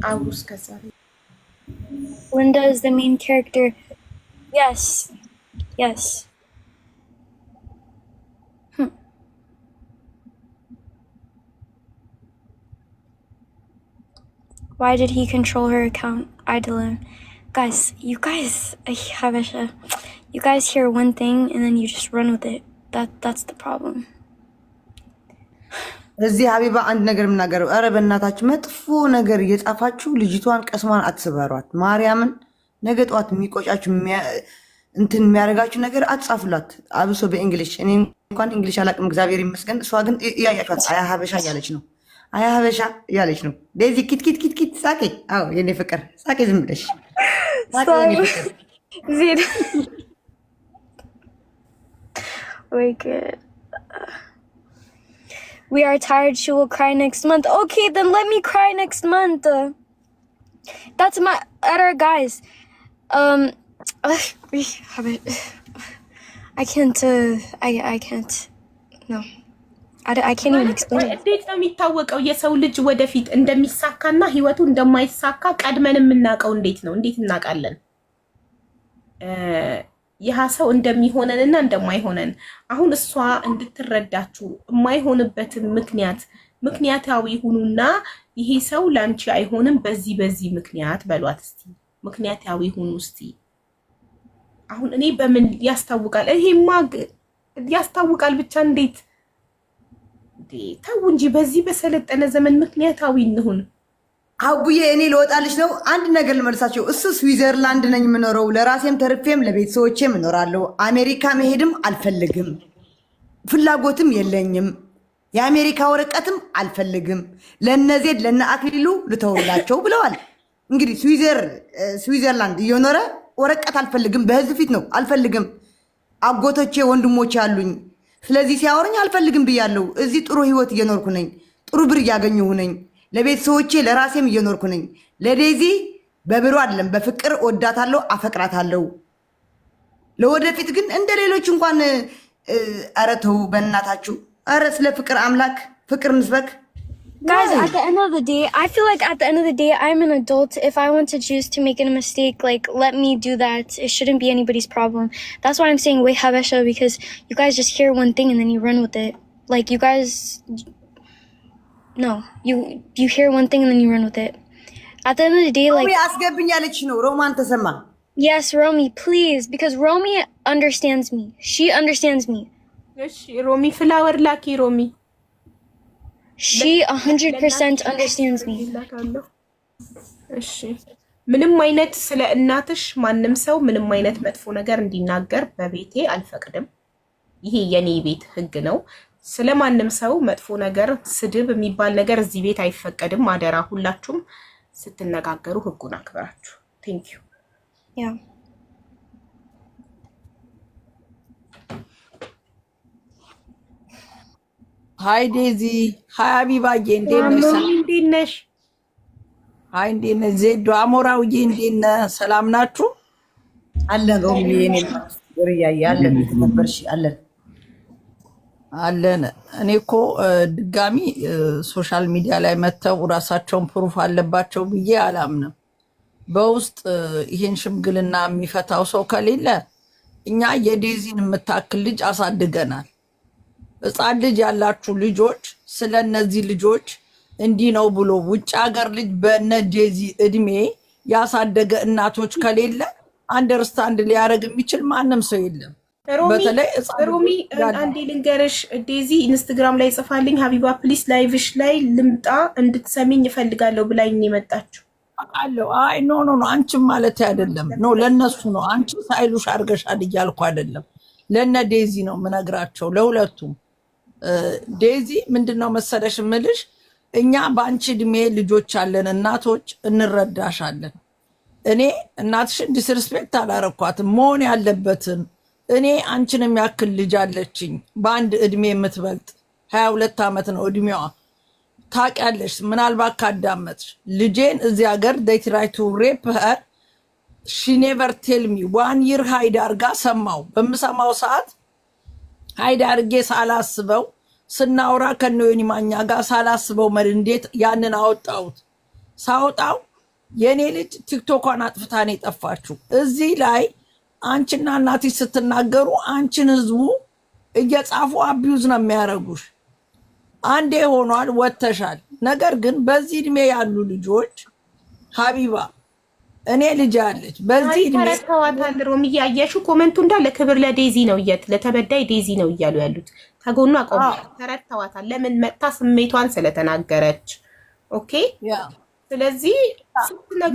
Speaker 1: አውሩስ ከዛ
Speaker 2: Linda is the main character. Yes. Why did he control her account? Idolin. Guys, you guys hear one thing and then you just run with it. That's the problem.
Speaker 3: እዚህ ሀቢባ አንድ ነገር ምናገረው፣ ኧረ በእናታችሁ መጥፎ ነገር እየጻፋችሁ ልጅቷን ቀስሟን አትስበሯት። ማርያምን ነገ ጠዋት የሚቆጫችሁ እንትን የሚያደርጋችሁ ነገር አትጻፉላት፣ አብሶ በእንግሊሽ። እኔ እንኳን እንግሊሽ አላውቅም እግዚአብሔር ይመስገን። እሷ ግን እያያችኋት አያ ሀበሻ እያለች ነው፣ አያ ሀበሻ እያለች ነው። ዴዚ ኪት ሳቄ። አዎ የኔ ፍቅር ሳቄ፣ ዝም ብለሽ
Speaker 2: We are tired. She will cry next month. Okay, then let me cry next month. That's my other guys. I can't. I can't. No, I can't even explain it.
Speaker 1: እንዴት ነው የሚታወቀው የሰው ልጅ ወደፊት እንደሚሳካና ህይወቱ እንደማይሳካ ቀድመን የምናውቀው እንዴት ነው? እንዴት እናውቃለን? ይህ ሰው እንደሚሆነንና እንደማይሆነን አሁን እሷ እንድትረዳችሁ የማይሆንበትን ምክንያታዊ ሁኑና ይሄ ሰው ላንቺ አይሆንም በዚህ ምክንያት በሏት እስቲ። ምክንያታዊ ሁኑ እስቲ። አሁን እኔ በምን ያስታውቃል? ይሄማ ያስታውቃል ብቻ እንዴት ተው እንጂ በዚህ በሰለጠነ ዘመን ምክንያታዊ እንሁን።
Speaker 3: አቡዬ እኔ ልወጣልሽ ነው። አንድ ነገር ልመልሳቸው። እሱ ስዊዘርላንድ ነኝ የምኖረው፣ ለራሴም ተርፌም ለቤተሰቦቼም እኖራለሁ። አሜሪካ መሄድም አልፈልግም፣ ፍላጎትም የለኝም። የአሜሪካ ወረቀትም አልፈልግም። ለነዜድ ለነ አክሊሉ ልተውላቸው ብለዋል። እንግዲህ ስዊዘርላንድ እየኖረ ወረቀት አልፈልግም፣ በህዝብ ፊት ነው አልፈልግም። አጎቶቼ ወንድሞቼ አሉኝ። ስለዚህ ሲያወሩኝ አልፈልግም ብያለሁ። እዚህ ጥሩ ህይወት እየኖርኩ ነኝ፣ ጥሩ ብር እያገኘሁ ነኝ። ለቤተሰቦቼ ለራሴም እየኖርኩ ነኝ። ለዴዚ በብሩ አይደለም በፍቅር ወዳታለሁ፣ አፈቅራታለሁ። ለወደፊት ግን እንደ ሌሎች እንኳን ኧረ ተው በእናታችሁ፣ ኧረ ስለ ፍቅር አምላክ ፍቅር ንስበክ።
Speaker 2: Guys, at the end of the day, I feel like at the end of the day, I'm an adult. If I want to choose to make a mistake, like, let me do that. It shouldn't be anybody's problem. That's why I'm saying wait Habesha, because you guys just hear one thing and then you run with it. Like, you guys, no, you hear one thing and then you run with it. At the end of the day, like, yes, Romy, please, because Romy understands me. She understands me.
Speaker 1: Yes, Romy, flower lucky Romy.
Speaker 2: She 100% understands me.
Speaker 1: እሺ ምንም አይነት ስለ እናትሽ ማንም ሰው ምንም አይነት መጥፎ ነገር እንዲናገር በቤቴ አልፈቅድም። ይሄ የኔ ቤት ህግ ነው። ስለ ማንም ሰው መጥፎ ነገር ስድብ የሚባል ነገር እዚህ ቤት አይፈቀድም። አደራ ሁላችሁም ስትነጋገሩ ህጉን አክብራችሁ። ቴንክ ዩ
Speaker 2: ያ
Speaker 6: ሃይ ዴዚ ሃይ አቢባዬ እንዴት ነሽ? ሃይ እንዴት ነሽ? ዜዶ አሞራውዬ እንዴት ነህ? ሰላም ናችሁ?
Speaker 3: አለን ሮሚ የኔ ወርያዬ አለን ተከበርሽ
Speaker 6: አለን። እኔ እኮ ድጋሚ ሶሻል ሚዲያ ላይ መተው ራሳቸውን ፕሩፍ አለባቸው ብዬ አላምንም። በውስጥ ይሄን ሽምግልና የሚፈታው ሰው ከሌለ እኛ የዴዚን የምታክል ልጅ አሳድገናል። ሕፃን ልጅ ያላችሁ ልጆች ስለ እነዚህ ልጆች እንዲህ ነው ብሎ ውጭ ሀገር ልጅ በነ ዴዚ እድሜ ያሳደገ እናቶች ከሌለ አንደርስታንድ ሊያደርግ የሚችል ማንም ሰው የለም። በተለይ
Speaker 1: ሮሚ አንዴ ልንገርሽ፣ ዴዚ ኢንስታግራም ላይ ጽፋልኝ ሀቢባ ፕሊስ ላይቭሽ ላይ ልምጣ እንድትሰሚኝ እፈልጋለሁ ብላኝ የመጣችው
Speaker 6: አለው። አይ ኖ አንቺም ማለት አይደለም ኖ ለነሱ ነው። አንቺ ሳይሉሽ አድርገሻል እያልኩ አይደለም። ለነ ዴዚ ነው ምነግራቸው ለሁለቱም። ዴዚ ምንድነው መሰለሽ ምልሽ እኛ በአንቺ እድሜ ልጆች አለን እናቶች እንረዳሻለን። እኔ እናትሽን ዲስሪስፔክት አላረኳትም። መሆን ያለበትን እኔ አንቺን የሚያክል ልጅ አለችኝ በአንድ እድሜ የምትበልጥ 22 ዓመት ነው እድሜዋ። ታውቂያለሽ ምናልባት ካዳመጥሽ ልጄን እዚህ ሀገር they try to rape her she never tell me 1 year ሃይድ አርጋ ሰማው። በምሰማው ሰዓት ሃይድ አርጌ ሳላስበው ስናውራ ከነዮኒ ማኛ ጋር ሳላስበው እንዴት ያንን አወጣሁት። ሳወጣው የኔ ልጅ ቲክቶኳን አጥፍታ ነው የጠፋችው። እዚህ ላይ አንቺና እናትሽ ስትናገሩ አንቺን ህዝቡ እየጻፉ አቢዩዝ ነው የሚያረጉሽ። አንዴ ሆኗል ወተሻል። ነገር ግን በዚህ እድሜ ያሉ ልጆች ሀቢባ እኔ ልጅ አለች በዚህ እድሜ
Speaker 1: ተረተዋታል። ሮሚ ያያሹ ኮሜንቱ እንዳለ ክብር ለዴዚ ነው ለተበዳይ ዴዚ ነው እያሉ ያሉት ከጎኑ አቆም ተረተዋታል። ለምን መጣ ስሜቷን ስለተናገረች። ኦኬ ስለዚህ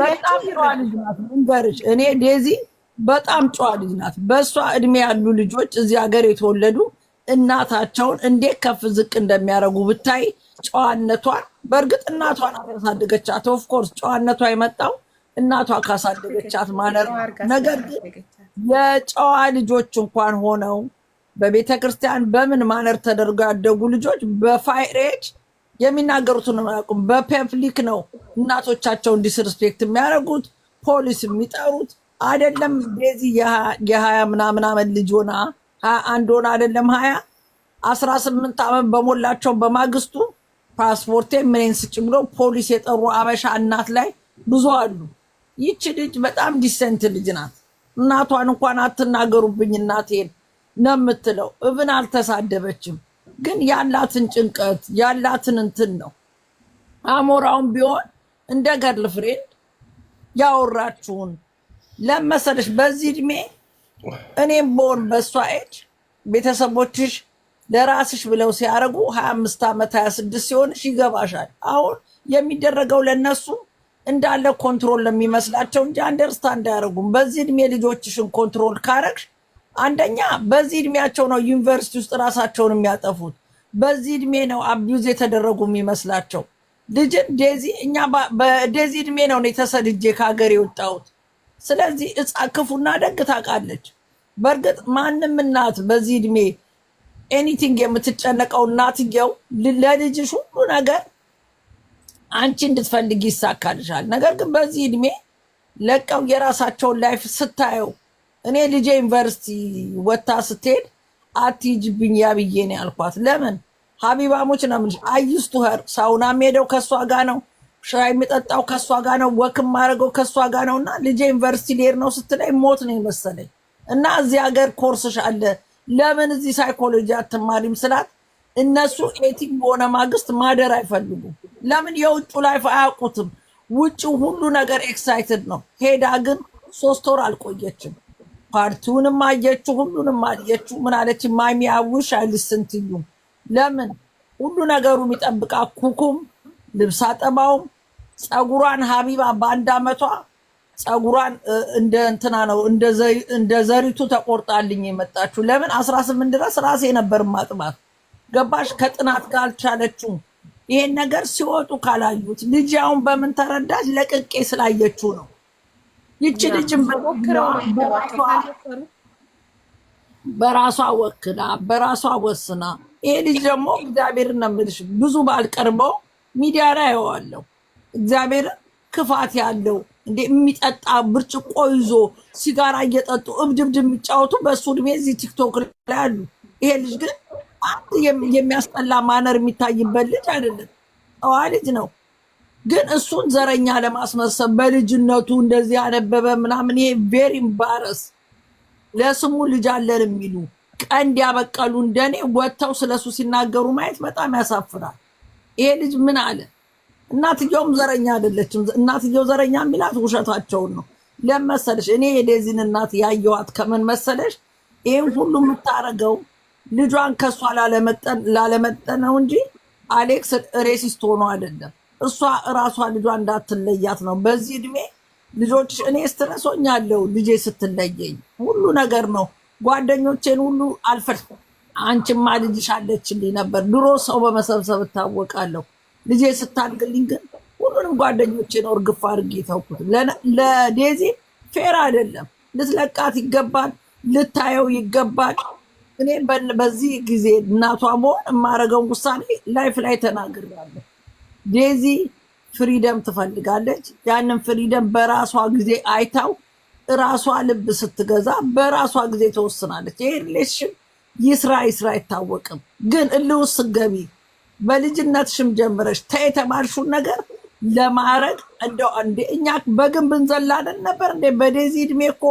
Speaker 6: በጣም ጨዋ ልጅ ናት። እንገርሽ እኔ ዴዚ በጣም ጨዋ ልጅ ናት። በእሷ እድሜ ያሉ ልጆች እዚህ ሀገር የተወለዱ እናታቸውን እንዴት ከፍ ዝቅ እንደሚያደርጉ ብታይ ጨዋነቷን። በእርግጥ እናቷን ያሳደገቻት ኦፍኮርስ ጨዋነቷ የመጣው እናቷ ካሳደገቻት ማነር። ነገር ግን የጨዋ ልጆች እንኳን ሆነው በቤተ ክርስቲያን በምን ማነር ተደርገው ያደጉ ልጆች በፋይሬጅ የሚናገሩትን አያውቁም። በፐብሊክ ነው እናቶቻቸውን ዲስሪስፔክት የሚያደርጉት ፖሊስ የሚጠሩት። አይደለም ዴዚ የ20 ምናምን ዓመት ልጅ ሆና 21 ሆና አይደለም 18 ዓመት በሞላቸው በማግስቱ ፓስፖርቴ ምንን ስጭ ብሎ ፖሊስ የጠሩ አበሻ እናት ላይ ብዙ አሉ። ይቺ ልጅ በጣም ዲሰንት ልጅ ናት። እናቷን እንኳን አትናገሩብኝ እናቴን ነው የምትለው። እብን አልተሳደበችም። ግን ያላትን ጭንቀት ያላትን እንትን ነው። አሞራውን ቢሆን እንደ ገርል ፍሬንድ ያወራችሁን ለመሰለሽ በዚህ እድሜ እኔም በሆን በሷ ኤጅ ቤተሰቦችሽ ለራስሽ ብለው ሲያረጉ 25 ዓመት 26 ሲሆንሽ ይገባሻል። አሁን የሚደረገው ለነሱ እንዳለ ኮንትሮል ለሚመስላቸው እንጂ አንደርስታንድ አያረጉም። በዚህ እድሜ ልጆችሽን ኮንትሮል ካረግሽ አንደኛ በዚህ እድሜያቸው ነው ዩኒቨርሲቲ ውስጥ ራሳቸውን የሚያጠፉት። በዚህ እድሜ ነው አቢዩዝ የተደረጉ የሚመስላቸው። ልጅን ዴዚ እኛ በዴዚ እድሜ ነው የተሰድጄ ከሀገር የወጣሁት። ስለዚህ ክፉና ደግ ታውቃለች። በእርግጥ ማንም እናት በዚህ እድሜ ኤኒቲንግ የምትጨነቀው እናትየው ለልጅሽ ሁሉ ነገር አንቺ እንድትፈልግ ይሳካልሻል። ነገር ግን በዚህ እድሜ ለቀው የራሳቸውን ላይፍ ስታየው እኔ ልጄ ዩኒቨርሲቲ ወታ ስትሄድ አትሂጂብኝ ያብዬ ነው ያልኳት። ለምን ሀቢባሞች ነው የምልሽ። አይስቱ ሀር ሳውና ሄደው ከሷ ጋር ነው ሻይ የሚጠጣው ከሷ ጋር ነው ወክ ማድረገው ከሷ ጋር ነውና ልጄ ዩኒቨርሲቲ ሊሄድ ነው ስትለኝ ሞት ነው የመሰለኝ። እና እዚህ ሀገር ኮርስሽ አለ ለምን እዚህ ሳይኮሎጂ አትማሪም ስላት እነሱ ኤቲክ በሆነ ማግስት ማደር አይፈልጉም። ለምን የውጭ ላይፍ አያውቁትም። ውጭ ሁሉ ነገር ኤክሳይትድ ነው። ሄዳ ግን 3 ወር አልቆየችም። ፓርቲውንም አየችው፣ ሁሉንም አየችው። ምን አለች? ማሚ አውሽ አይልስንትዩ ለምን ሁሉ ነገሩ የሚጠብቃ ኩኩም ልብስ አጠባውም ጸጉሯን ሀቢባ በአንድ አመቷ ጸጉሯን እንደ እንትና ነው እንደ ዘሪቱ ተቆርጣልኝ የመጣችው። ለምን 18 ድረስ ራሴ ነበር ማጥባት ገባሽ? ከጥናት ጋር አልቻለችውም። ይሄን ነገር ሲወጡ ካላዩት ልጅ አሁን በምን ተረዳች? ለቅቄ ስላየችው ነው። ይቺ ልጅም በራሷ ወክላ በራሷ ወስና ይሄ ልጅ ደግሞ እግዚአብሔርን ነው የምልሽ ብዙ ባልቀርበው ሚዲያ ላይ አየዋለሁ። እግዚአብሔር ክፋት ያለው እንደ የሚጠጣ ብርጭቆ ይዞ ሲጋራ እየጠጡ እብድብድ የሚጫወቱ በሱ እድሜ እዚህ ቲክቶክ ላይ አሉ። ይሄ ልጅ ግን አንድ የሚያስጠላ ማነር የሚታይበት ልጅ አይደለም። ጠዋ ልጅ ነው። ግን እሱን ዘረኛ ለማስመሰል በልጅነቱ እንደዚህ ያነበበ ምናምን ይሄ ቬሪ ኢምባረስ ለስሙ ልጅ አለን የሚሉ ቀንድ ያበቀሉ እንደኔ ወጥተው ስለሱ ሲናገሩ ማየት በጣም ያሳፍራል። ይሄ ልጅ ምን አለ? እናትየውም ዘረኛ አይደለችም። እናትየው ዘረኛ የሚላት ውሸታቸውን ነው። ለመሰለሽ እኔ የዴዚን እናት ያየዋት ከምን መሰለሽ? ይሄን ሁሉ የምታረገው ልጇን ከሷ ላለመጠን ነው እንጂ አሌክስ ሬሲስት ሆኖ አይደለም። እሷ እራሷ ልጇ እንዳትለያት ነው። በዚህ እድሜ ልጆች እኔ ስትረሶኛለሁ ልጄ ስትለየኝ ሁሉ ነገር ነው። ጓደኞቼን ሁሉ አልፈር አንቺማ ልጅሽ አለችልኝ ነበር ድሮ ሰው በመሰብሰብ እታወቃለሁ። ልጄ ስታድግልኝ ግን ሁሉንም ጓደኞቼን እርግፍ አድርጌ ተውኩት። ለዴዚ ፌር አይደለም። ልትለቃት ይገባል፣ ልታየው ይገባል። እኔ በዚህ ጊዜ እናቷ መሆን የማደርገውን ውሳኔ ላይፍ ላይ ተናግሬያለሁ። ዴዚ ፍሪደም ትፈልጋለች። ያንን ፍሪደም በራሷ ጊዜ አይታው ራሷ ልብ ስትገዛ በራሷ ጊዜ ተወስናለች። ይሄ ሪሌሽን ይስራ አይታወቅም። ግን እልውስ ገቢ በልጅነትሽም ጀምረሽ ተየተባልሽውን ነገር ለማድረግ እንደው እንደ እኛ በግንብ እንዘላለን ነበር እንደ በዴዚ እድሜ እኮ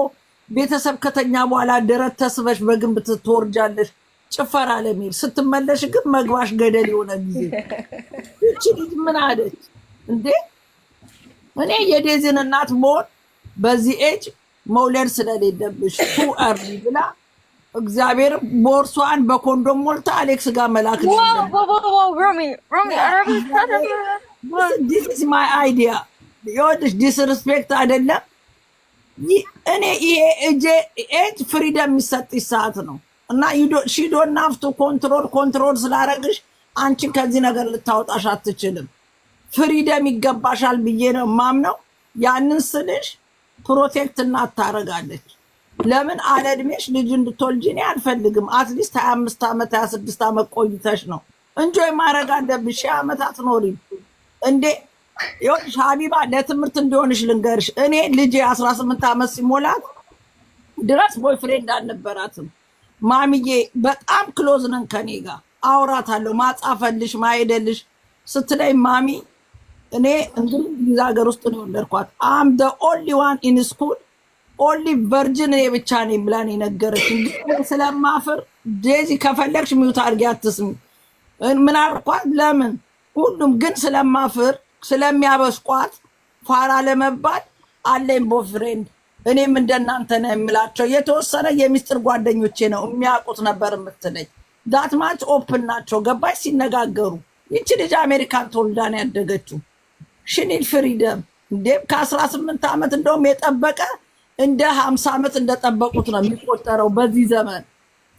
Speaker 6: ቤተሰብ ከተኛ በኋላ ደረት ተስበሽ በግንብ ትወርጃለሽ ጭፈራ ለሚል ስትመለሽ ግን መግባሽ ገደል የሆነ ጊዜ እቺ ልጅ ምን አለች እንዴ? እኔ የዴዚን እናት መሆን በዚህ ኤጅ መውለድ ስለሌለብሽ ቱ አርሊ ብላ እግዚአብሔር ቦርሷን በኮንዶም ሞልታ አሌክስ ጋር መላክ ነው። this is my idea ይኸውልሽ ዲስሪስፔክት አይደለም። እኔ ይሄ ኤጅ ፍሪደም የሚሰጥሽ ሰዓት ነው እና ሺ ዶንት ሃቭ ቱ ኮንትሮል ስላረግሽ አንቺን ከዚህ ነገር ልታወጣሽ አትችልም። ፍሪደም ይገባሻል ብዬ ነው ማምነው። ያንን ስልሽ ፕሮቴክት እናት ታረጋለች። ለምን አለድሜሽ ልጅ እንድትወልጂ እኔ አልፈልግም። አትሊስት 25 ዓመት 26 ዓመት ቆይተሽ ነው እንጆይ ማድረግ አለብሽ። 20 ዓመት አትኖሪም እንዴ? ይኸውልሽ ሀቢባ ለትምህርት እንዲሆንሽ ልንገርሽ። እኔ ልጄ 18 ዓመት ሲሞላት ድረስ ቦይፍሬንድ አልነበራትም። ማሚዬ በጣም ክሎዝ ነን ከኔ ጋር አውራታለሁ። ማጻፈልሽ ማሄደልሽ ስትለኝ ማሚ እኔ እንግሊዝ ሀገር ውስጥ ነው የወለድኳት። አም ደ ኦንሊ ዋን ኢን ስኩል ኦንሊ ቨርጅን እኔ ብቻ ነኝ ብላን የነገረችኝ። ግን ስለማፍር ዴዚ ከፈለግሽ ሚውት አድርጊ አትስሚ ምን አልኳት። ለምን ሁሉም ግን ስለማፍር ስለሚያበስቋት ፋራ ለመባል አለኝ ቦይፍሬንድ። እኔም እንደናንተ ነው የምላቸው። የተወሰነ የሚስጥር ጓደኞቼ ነው የሚያውቁት ነበር የምትለኝ። ዳትማች ኦፕን ናቸው ገባሽ ሲነጋገሩ። ይቺ ልጅ አሜሪካን ተወልዳ ነው ያደገችው። ሽኒል ፍሪደም እንዴ ከ18 ዓመት እንደውም የጠበቀ እንደ 50 ዓመት እንደጠበቁት ነው የሚቆጠረው በዚህ ዘመን።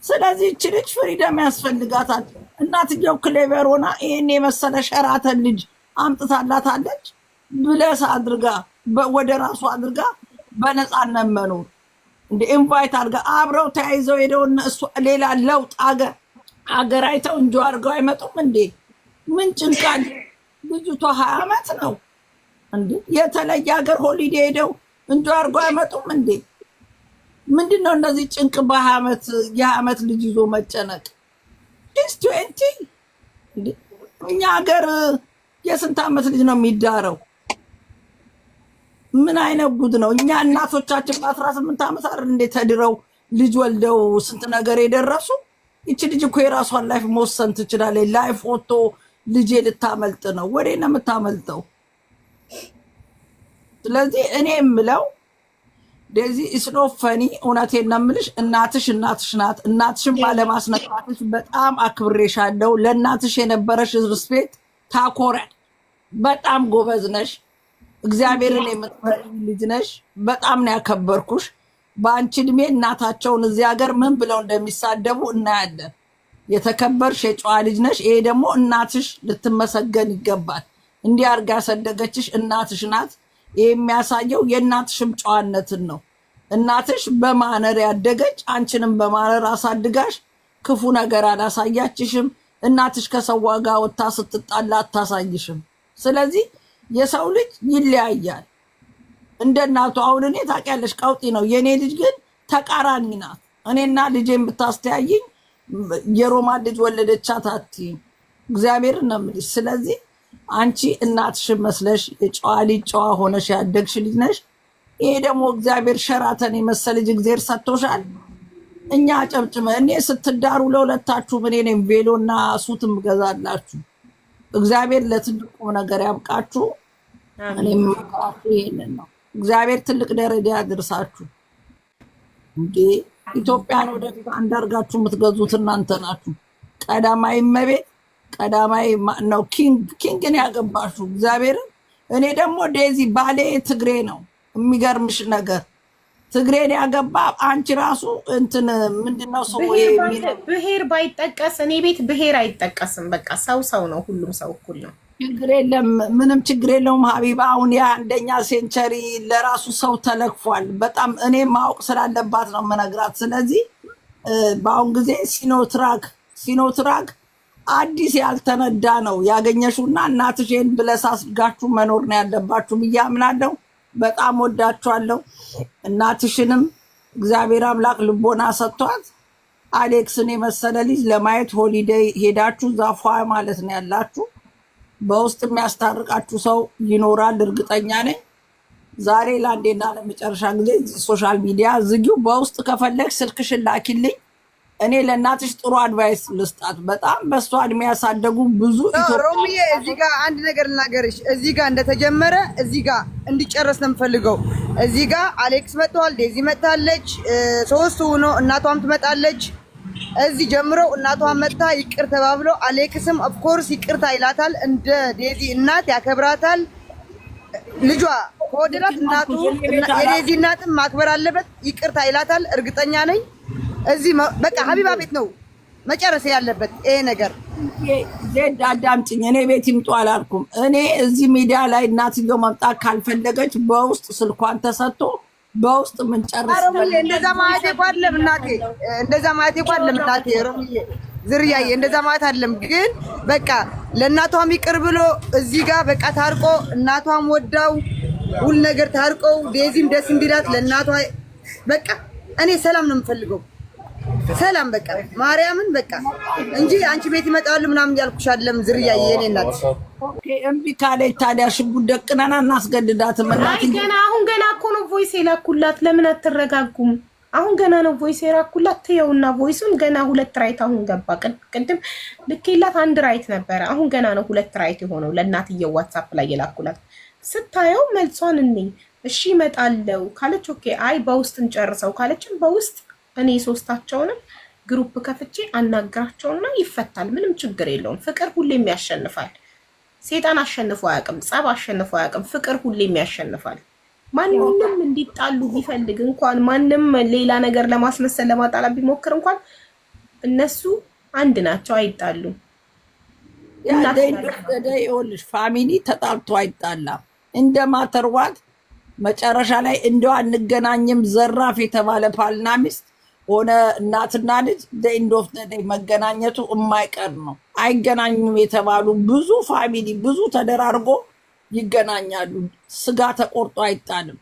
Speaker 6: ስለዚህ ይቺ ልጅ ፍሪደም ያስፈልጋታል። እናትየው ክሌቨር ሆና ይሄን የመሰለ ሸራተን ልጅ አምጥታላታለች። ብለስ አድርጋ ወደ ራሱ አድርጋ በነፃነት መኖር እንደ ኢንቫይት አድርጋ አብረው ተያይዘው ሄደው እሱ ሌላ ለውጥ አገር አይተው እንጆ አድርገው አይመጡም እንዴ? ምን ጭንቃል? ልጅቷ 20 ዓመት ነው እንዴ? የተለየ ሀገር ሆሊዴ ሄደው እንጆ አድርገው አይመጡም እንዴ? ምንድነው እንደዚህ ጭንቅ የ20 ዓመት ልጅ ይዞ መጨነቅ? 20 እኛ ሀገር የስንት ዓመት ልጅ ነው የሚዳረው? ምን አይነት ጉድ ነው? እኛ እናቶቻችን በ18 ዓመት አይደል እንዴ ተድረው ልጅ ወልደው ስንት ነገር የደረሱ። ይቺ ልጅ እኮ የራሷን ላይፍ መወሰን ትችላለች። ላይፍ ወጥቶ ልጄ ልታመልጥ ነው። ወዴ ነው የምታመልጠው? ስለዚህ እኔ የምለው ዴዚ ኢስኖ ፈኒ እውነቴን ነው የምልሽ። እናትሽ ናት። እናትሽን ባለማስነካትሽ በጣም አክብሬሻለሁ። ለእናትሽ የነበረሽ ሪስፔክት ታኮራል። በጣም ጎበዝ ነሽ። እግዚአብሔርን የምትፈሪ ልጅ ነሽ። በጣም ነው ያከበርኩሽ። በአንቺ እድሜ እናታቸውን እዚህ ሀገር ምን ብለው እንደሚሳደቡ እናያለን። የተከበርሽ የጨዋ ልጅ ነሽ። ይሄ ደግሞ እናትሽ ልትመሰገን ይገባል። እንዲህ አድርጋ ያሳደገችሽ እናትሽ ናት። ይሄ የሚያሳየው የእናትሽም ጨዋነትን ነው። እናትሽ በማነር ያደገች፣ አንቺንም በማነር አሳድጋሽ ክፉ ነገር አላሳያችሽም። እናትሽ ከሰው ጋር ወጥታ ስትጣላ አታሳይሽም። ስለዚህ የሰው ልጅ ይለያያል እንደ እናቱ። አሁን እኔ ታውቂያለሽ ቀውጢ ነው የኔ ልጅ ግን ተቃራኒ ናት። እኔና ልጄን ብታስተያይኝ የሮማን ልጅ ወለደቻት አትይኝ። እግዚአብሔር ነው የምልሽ። ስለዚህ አንቺ እናትሽን መስለሽ የጨዋ ልጅ ጨዋ ሆነሽ ያደግሽ ልጅ ነሽ። ይሄ ደግሞ እግዚአብሔር ሸራተን የመሰለ ልጅ እግዚአብሔር ሰጥቶሻል። እኛ ጨብጭመ እኔ ስትዳሩ ለሁለታችሁ እኔ ነኝ ቬሎና ሱትም ገዛላችሁ። እግዚአብሔር ለትልቁ ነገር ያብቃችሁ። እኔም ማካፍሉ ይሄንን ነው። እግዚአብሔር ትልቅ ደረጃ ያድርሳችሁ። እንዴ ኢትዮጵያን ወደፊት አንዳርጋችሁ የምትገዙት እናንተ ናችሁ። ቀዳማዊ እመቤት ቀዳማዊ ነው ኪንግን ያገባችሁ እግዚአብሔርን። እኔ ደግሞ ዴዚ ባሌ ትግሬ ነው። የሚገርምሽ ነገር ትግሬን ያገባ አንቺ ራሱ እንትን ምንድነው ሰው
Speaker 1: ብሄር ባይጠቀስ እኔ ቤት ብሄር አይጠቀስም። በቃ ሰው ነው። ሁሉም ሰው እኩል ነው።
Speaker 6: ችግር የለም። ምንም ችግር የለውም ሀቢባ። አሁን የአንደኛ ሴንቸሪ ለራሱ ሰው ተለክፏል። በጣም እኔ ማወቅ ስላለባት ነው መነግራት። ስለዚህ በአሁን ጊዜ ሲኖትራክ አዲስ ያልተነዳ ነው ያገኘሽውና እናትሽን ብለስ አስጋችሁ መኖር ነው ያለባችሁ ብዬ አምናለሁ። በጣም ወዳችኋለሁ። እናትሽንም እግዚአብሔር አምላክ ልቦና ሰጥቷት አሌክስን የመሰለ ልጅ ለማየት ሆሊዴይ ሄዳችሁ ዛፏ ማለት ነው ያላችሁ። በውስጥ የሚያስታርቃችሁ ሰው ይኖራል እርግጠኛ ነኝ። ዛሬ ለአንዴና ለመጨረሻ ጊዜ ሶሻል ሚዲያ ዝጊው። በውስጥ ከፈለግ ስልክሽን ላኪልኝ። እኔ ለእናትሽ ጥሩ አድቫይስ ልስጣት። በጣም በሷ እድሜ ያሳደጉ ብዙ
Speaker 3: ሮሚዬ፣ እዚህ ጋር አንድ ነገር ልናገርሽ። እዚህ ጋር እንደተጀመረ እዚህ ጋር እንዲጨረስ ነው የምፈልገው። እዚህ ጋር አሌክስ መጥቷል፣ ዴዚ መጥታለች፣ ሶስቱ ሆኖ እናቷም ትመጣለች። እዚህ ጀምረው እናቷን መጥታ ይቅር ተባብሎ አሌክስም ኦፍኮርስ ይቅርታ ይላታል። እንደ ዴዚ እናት ያከብራታል። ልጇ ከወደዳት እናቱ የዴዚ እናትም ማክበር አለበት። ይቅርታ ይላታል። እርግጠኛ ነኝ። እዚህ በቃ ሀቢባ ቤት ነው መጨረስ ያለበት ይሄ ነገር።
Speaker 6: ዜድ አዳምጪኝ። እኔ ቤት ይምጡ አላልኩም። እኔ እዚህ ሚዲያ ላይ እናትየው መምጣት ካልፈለገች በውስጥ ስልኳን ተሰጥቶ በውስጥ ምን ጨርስ።
Speaker 3: እንደዛ ማለት አይደለም እናቴ፣ እንደዛ ማለት አይደለም እናቴ። ሮሚዬ ዝርያዬ እንደዛ ማለት አይደለም። ግን በቃ ለእናቷም ይቅር ብሎ እዚህ ጋር በቃ ታርቆ እናቷም ወዳው ሁሉ ነገር ታርቀው ዴዚም ደስ እንዲላት ለእናቷ በቃ እኔ ሰላም ነው የምፈልገው። ሰላም በቃ ማርያምን በቃ እንጂ አንቺ ቤት ይመጣሉ ምናምን ያልኩሽ አይደለም። ዝርያዬ የኔ እናት
Speaker 6: ኦኬ። እምቢ ካለች ታዲያ ሽጉጥ ደቅነና እናስገድዳትም።
Speaker 1: ገና አሁን ገና እኮ ነው ቮይስ የላኩላት። ለምን አትረጋጉም? አሁን ገና ነው ቮይስ የላኩላት። ትየውና ቮይሱን ገና 2 ራይት አሁን ገባ። ቅድም ልኬላት 1 ራይት ነበረ። አሁን ገና ነው 2 ራይት የሆነው። ለእናትየው ዋትሳፕ ላይ የላኩላት ስታየው መልሷን እንኝ እሺ እመጣለሁ ካለች ኦኬ፣ አይ በውስጥ እንጨርሰው ካለችን በውስጥ እኔ ሶስታቸውንም ግሩፕ ከፍቼ አናግራቸውና ይፈታል። ምንም ችግር የለውም። ፍቅር ሁሌም ያሸንፋል። ሴጣን አሸንፎ አያውቅም። ጸብ አሸንፎ አያውቅም። ፍቅር ሁሌም ያሸንፋል። ማንንም እንዲጣሉ ቢፈልግ እንኳን ማንም ሌላ ነገር ለማስመሰል ለማጣላት ቢሞክር እንኳን እነሱ አንድ ናቸው፣ አይጣሉም።
Speaker 6: ይኸውልሽ ፋሚሊ ተጣልቶ አይጣላም። እንደማተርዋት መጨረሻ ላይ እንደው አንገናኝም ዘራፍ የተባለ ባልና ሚስት ሆነ እናትና ልጅ ኤንድ ኦፍ ዘ ዴይ መገናኘቱ የማይቀር ነው። አይገናኙም የተባሉ ብዙ ፋሚሊ ብዙ ተደራርጎ ይገናኛሉ። ስጋ ተቆርጦ አይጣልም።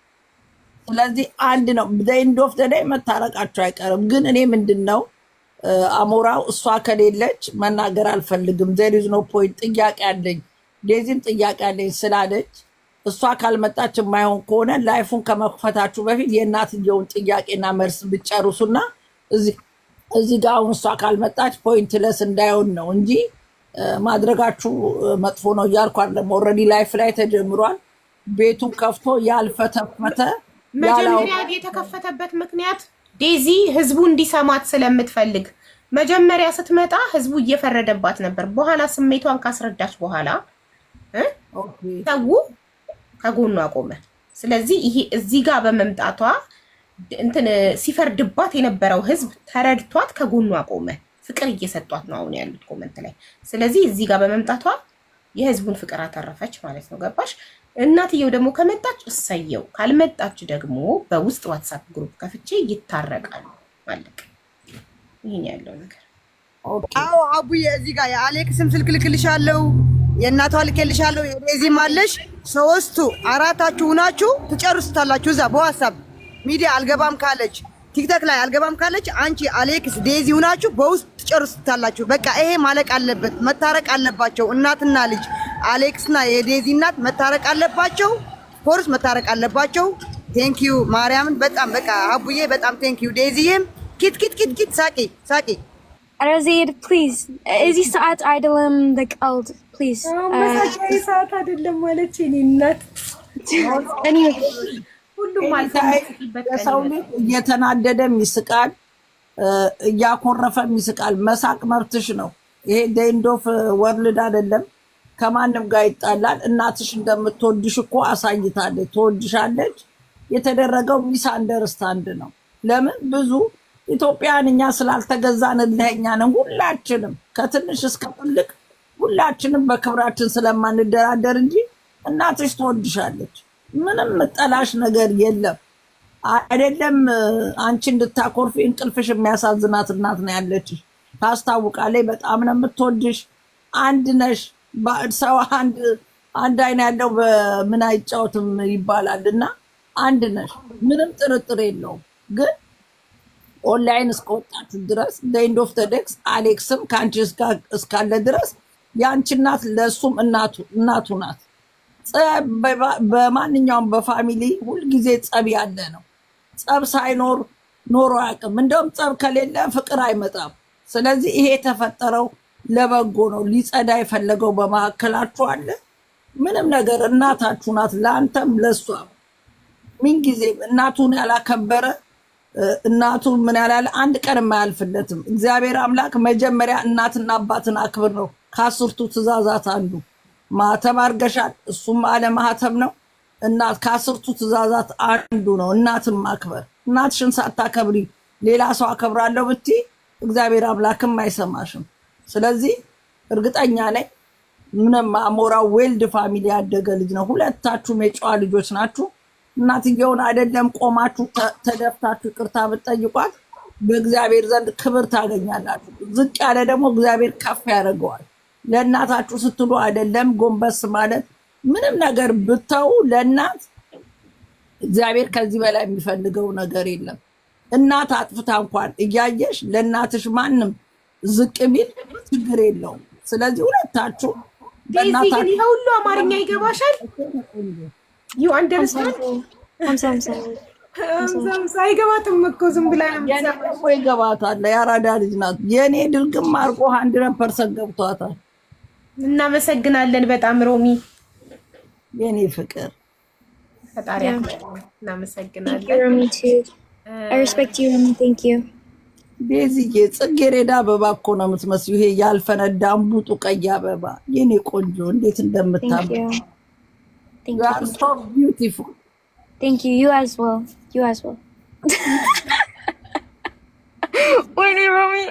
Speaker 6: ስለዚህ አንድ ነው። ኤንድ ኦፍ ዘ ዴይ መታረቃቸው አይቀርም። ግን እኔ ምንድነው አሞራው እሷ ከሌለች መናገር አልፈልግም there is no point ጥያቄ አለኝ ዴዚም ጥያቄ አለኝ ስላለች እሷ ካልመጣች የማይሆን ከሆነ ላይፉን ከመክፈታችሁ በፊት የእናትየውን ጥያቄና መልስ ብትጨርሱና እዚህ ጋር አሁን እሷ ካልመጣች ፖይንትለስ እንዳይሆን ነው እንጂ ማድረጋችሁ መጥፎ ነው እያልኩ አይደለም ኦልሬዲ ላይፍ ላይ ተጀምሯል ቤቱን ከፍቶ ያልፈተፈተ
Speaker 1: መጀመሪያ የተከፈተበት ምክንያት ዴዚ ህዝቡ እንዲሰማት ስለምትፈልግ መጀመሪያ ስትመጣ ህዝቡ እየፈረደባት ነበር በኋላ ስሜቷን ካስረዳች በኋላ ሰው ከጎኗ ቆመ ስለዚህ ይሄ እዚህ ጋር በመምጣቷ እንትን ሲፈርድባት የነበረው ህዝብ ተረድቷት ከጎኗ ቆመ ፍቅር እየሰጧት ነው አሁን ያሉት ኮሜንት ላይ ስለዚህ እዚህ ጋር በመምጣቷ የህዝቡን ፍቅር አተረፈች ማለት ነው ገባሽ እናትየው ደግሞ ከመጣች እሰየው ካልመጣች ደግሞ በውስጥ ዋትስአፕ ግሩፕ ከፍቼ ይታረቃሉ ማለት ይሄን ያለው ነገር
Speaker 3: አዎ አቡዬ እዚህ ጋር የአሌክስም ስልክ ልክልሻለሁ የእናቷ ልክልሻለሁ የዴዚም አለሽ ሶስቱ አራታችሁ ናችሁ ትጨርሱታላችሁ እዛ በዋትስአፕ ሚዲያ አልገባም ካለች ቲክቶክ ላይ አልገባም ካለች አንቺ አሌክስ ዴዚ ሁናችሁ በውስጥ ትጨርሱታላችሁ በቃ ይሄ ማለቅ አለበት መታረቅ አለባቸው እናትና ልጅ አሌክስና የዴዚ እናት መታረቅ አለባቸው ፎርስ መታረቅ አለባቸው ቴንክ ዩ ማርያምን በጣም በቃ አቡዬ በጣም ቴንክ ዩ ዴዚዬም ኪት ሳቂ
Speaker 2: Arazid, please. እዚህ ሰዓት አይደለም ለቀልድ please.
Speaker 1: መሳቂያ ሰዓት አይደለም ማለት እኔ እናት ሁሉም ማለት
Speaker 6: ሰው ልጅ እየተናደደም ይስቃል እያኮረፈም ይስቃል መሳቅ መብትሽ ነው ይሄ ደንዶፍ ወርልድ አይደለም ከማንም ጋር ይጣላል እናትሽ እንደምትወድሽ እኮ አሳይታለች ትወድሻለች የተደረገው ሚስ አንደርስታንድ ነው ለምን ብዙ ኢትዮጵያን እኛ ስላልተገዛንልህኛ ነን ሁላችንም ከትንሽ እስከ ትልቅ ሁላችንም በክብራችን ስለማንደራደር እንጂ እናትሽ ትወድሻለች ምንም ጠላሽ ነገር የለም አይደለም አንቺ እንድታኮርፊ እንቅልፍሽ የሚያሳዝናት እናት ነው ያለችሽ ታስታውቃለች በጣም ነው የምትወድሽ አንድ ነሽ ሰው አንድ አይን ያለው በምን አይጫወትም ይባላልና አንድ ነሽ ምንም ጥርጥር የለውም ግን ኦንላይን እስከወጣችሁ ድረስ ለኢንድ ኦፍ ተደክስ አሌክስም ከአንቺ እስካለ ድረስ የአንቺ እናት ለእሱም እናቱ ናት በማንኛውም በፋሚሊ ሁልጊዜ ጸብ ያለ ነው ጸብ ሳይኖር ኖሮ አያውቅም እንደውም ጸብ ከሌለ ፍቅር አይመጣም ስለዚህ ይሄ የተፈጠረው ለበጎ ነው ሊጸዳ የፈለገው በመካከላችሁ አለ ምንም ነገር እናታችሁ ናት ለአንተም ለእሷም ምንጊዜም እናቱን ያላከበረ እናቱ ምን ያላለ አንድ ቀን የማያልፍለትም እግዚአብሔር አምላክ መጀመሪያ እናትና አባትን አክብር ነው ከአስርቱ ትእዛዛት አንዱ ማተብ አድርገሻል እሱም አለ ማህተብ ነው እናት ከአስርቱ ትእዛዛት አንዱ ነው እናትን ማክበር እናትሽን ሳታከብሪ ሌላ ሰው አከብራለሁ ብትይ እግዚአብሔር አምላክም አይሰማሽም ስለዚህ እርግጠኛ ነኝ ምንም አሞራው ዌልድ ፋሚሊ ያደገ ልጅ ነው ሁለታችሁም የጨዋ ልጆች ናችሁ እናትየውን አይደለም ቆማችሁ ተደፍታችሁ ይቅርታ ብትጠይቋት በእግዚአብሔር ዘንድ ክብር ታገኛላችሁ ዝቅ ያለ ደግሞ እግዚአብሔር ከፍ ያደርገዋል ለእናታችሁ ስትሉ አይደለም ጎንበስ ማለት ምንም ነገር ብተው ለእናት እግዚአብሔር ከዚህ በላይ የሚፈልገው ነገር የለም እናት አጥፍታ እንኳን እያየሽ ለእናትሽ ማንም ዝቅ ቢል ችግር የለውም ስለዚህ ሁለታችሁ
Speaker 1: በእናታችሁ ይሄ ሁሉ አማርኛ ይገባሻል you understand ሳይገባትም እኮ ዝም ብላ ነው
Speaker 6: ይገባታል ያራዳ ልጅ ናት የኔ ድርግም አርቆ 100% ገብቷታል
Speaker 1: እናመሰግናለን በጣም ሮሚ
Speaker 6: የኔ ፍቅር
Speaker 1: ፈጣሪ እናመሰግናለን
Speaker 2: ሮሚ too I respect you Romi thank you
Speaker 6: ቤዚዬ ጽጌረዳ አበባ እኮ ነው የምትመስዪው ይሄ ያልፈነዳ አምቡጡ ቀይ አበባ የኔ ቆንጆ እንዴት እንደምታምር
Speaker 2: Thank
Speaker 6: you are so beautiful.
Speaker 2: Thank you. You as well. You as well. Wait, Romy.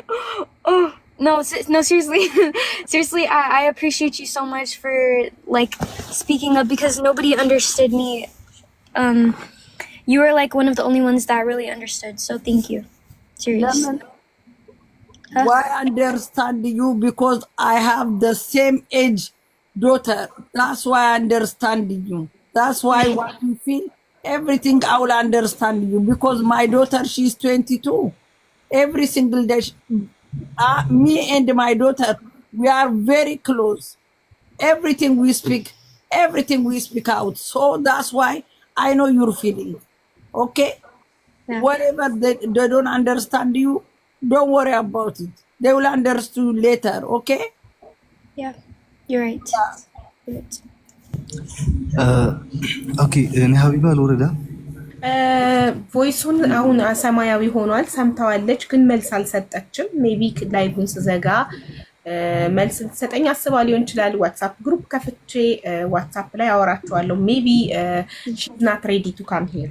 Speaker 2: Oh no, no. Seriously, seriously. I appreciate you so much for like speaking up because nobody understood me. You were like one of the only ones that really understood. So thank you. Seriously.
Speaker 6: Why understand you? Because I have the same age. Daughter, that's why I understand you. That's why what you feel, everything I will understand you. Because my daughter, she's 22. Every single day, Me and my daughter, we are very close. Everything we speak out. So that's why I know your feeling. Okay?
Speaker 2: Yeah.
Speaker 6: Whatever they don't understand you, don't worry about it. They will understand later, okay?
Speaker 2: Yeah, you're right. You're right.
Speaker 5: ኦኬ እኔ ሀቢባ ልወረዳ
Speaker 1: ቮይሱን አሁን ሰማያዊ ሆኗል። ሰምታዋለች ግን መልስ አልሰጠችም። ሜቢ ላይቭን ስዘጋ መልስ ልትሰጠኝ አስባ ሊሆን ይችላል። ዋትሳፕ ግሩፕ ከፍቼ ዋትሳፕ ላይ አወራቸዋለሁ። ሜቢ she's not ready to come here.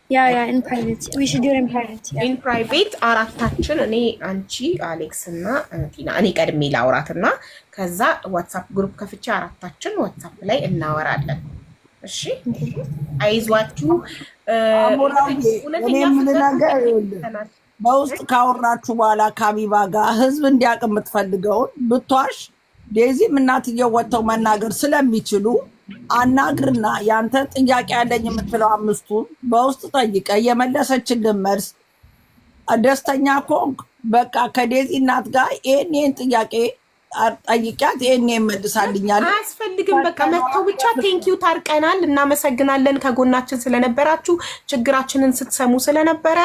Speaker 2: Yeah, in private. We should do it in private. Yeah.
Speaker 1: In private አራታችን እኔ አንቺ አሌክስ እና ቲና እኔ ቀድሜ ላውራትና ከዛ ዋትሳፕ ግሩፕ ከፍቼ አራታችን ዋትሳፕ ላይ እናወራለን። እሺ አይዟችሁ።
Speaker 6: በውስጥ ካወራችሁ በኋላ ከሀቢባ ጋር ህዝብ እንዲያውቅ የምትፈልገውን ብቷሽ ዴዚም እናትየው ወጥተው መናገር ስለሚችሉ አናግርና ያንተ ጥያቄ ያለኝ የምትለው አምስቱ በውስጥ ጠይቀ የመለሰችልን መልስ ደስተኛ ኮንክ በቃ ከዴዚ እናት ጋር ይሄን ጥያቄ ጠይቂያት ይሄን መልሳልኛል።
Speaker 1: አያስፈልግም በቃ መተው ብቻ ቴንኪው ታርቀናል። እናመሰግናለን ከጎናችን ስለነበራችሁ ችግራችንን ስትሰሙ ስለነበረ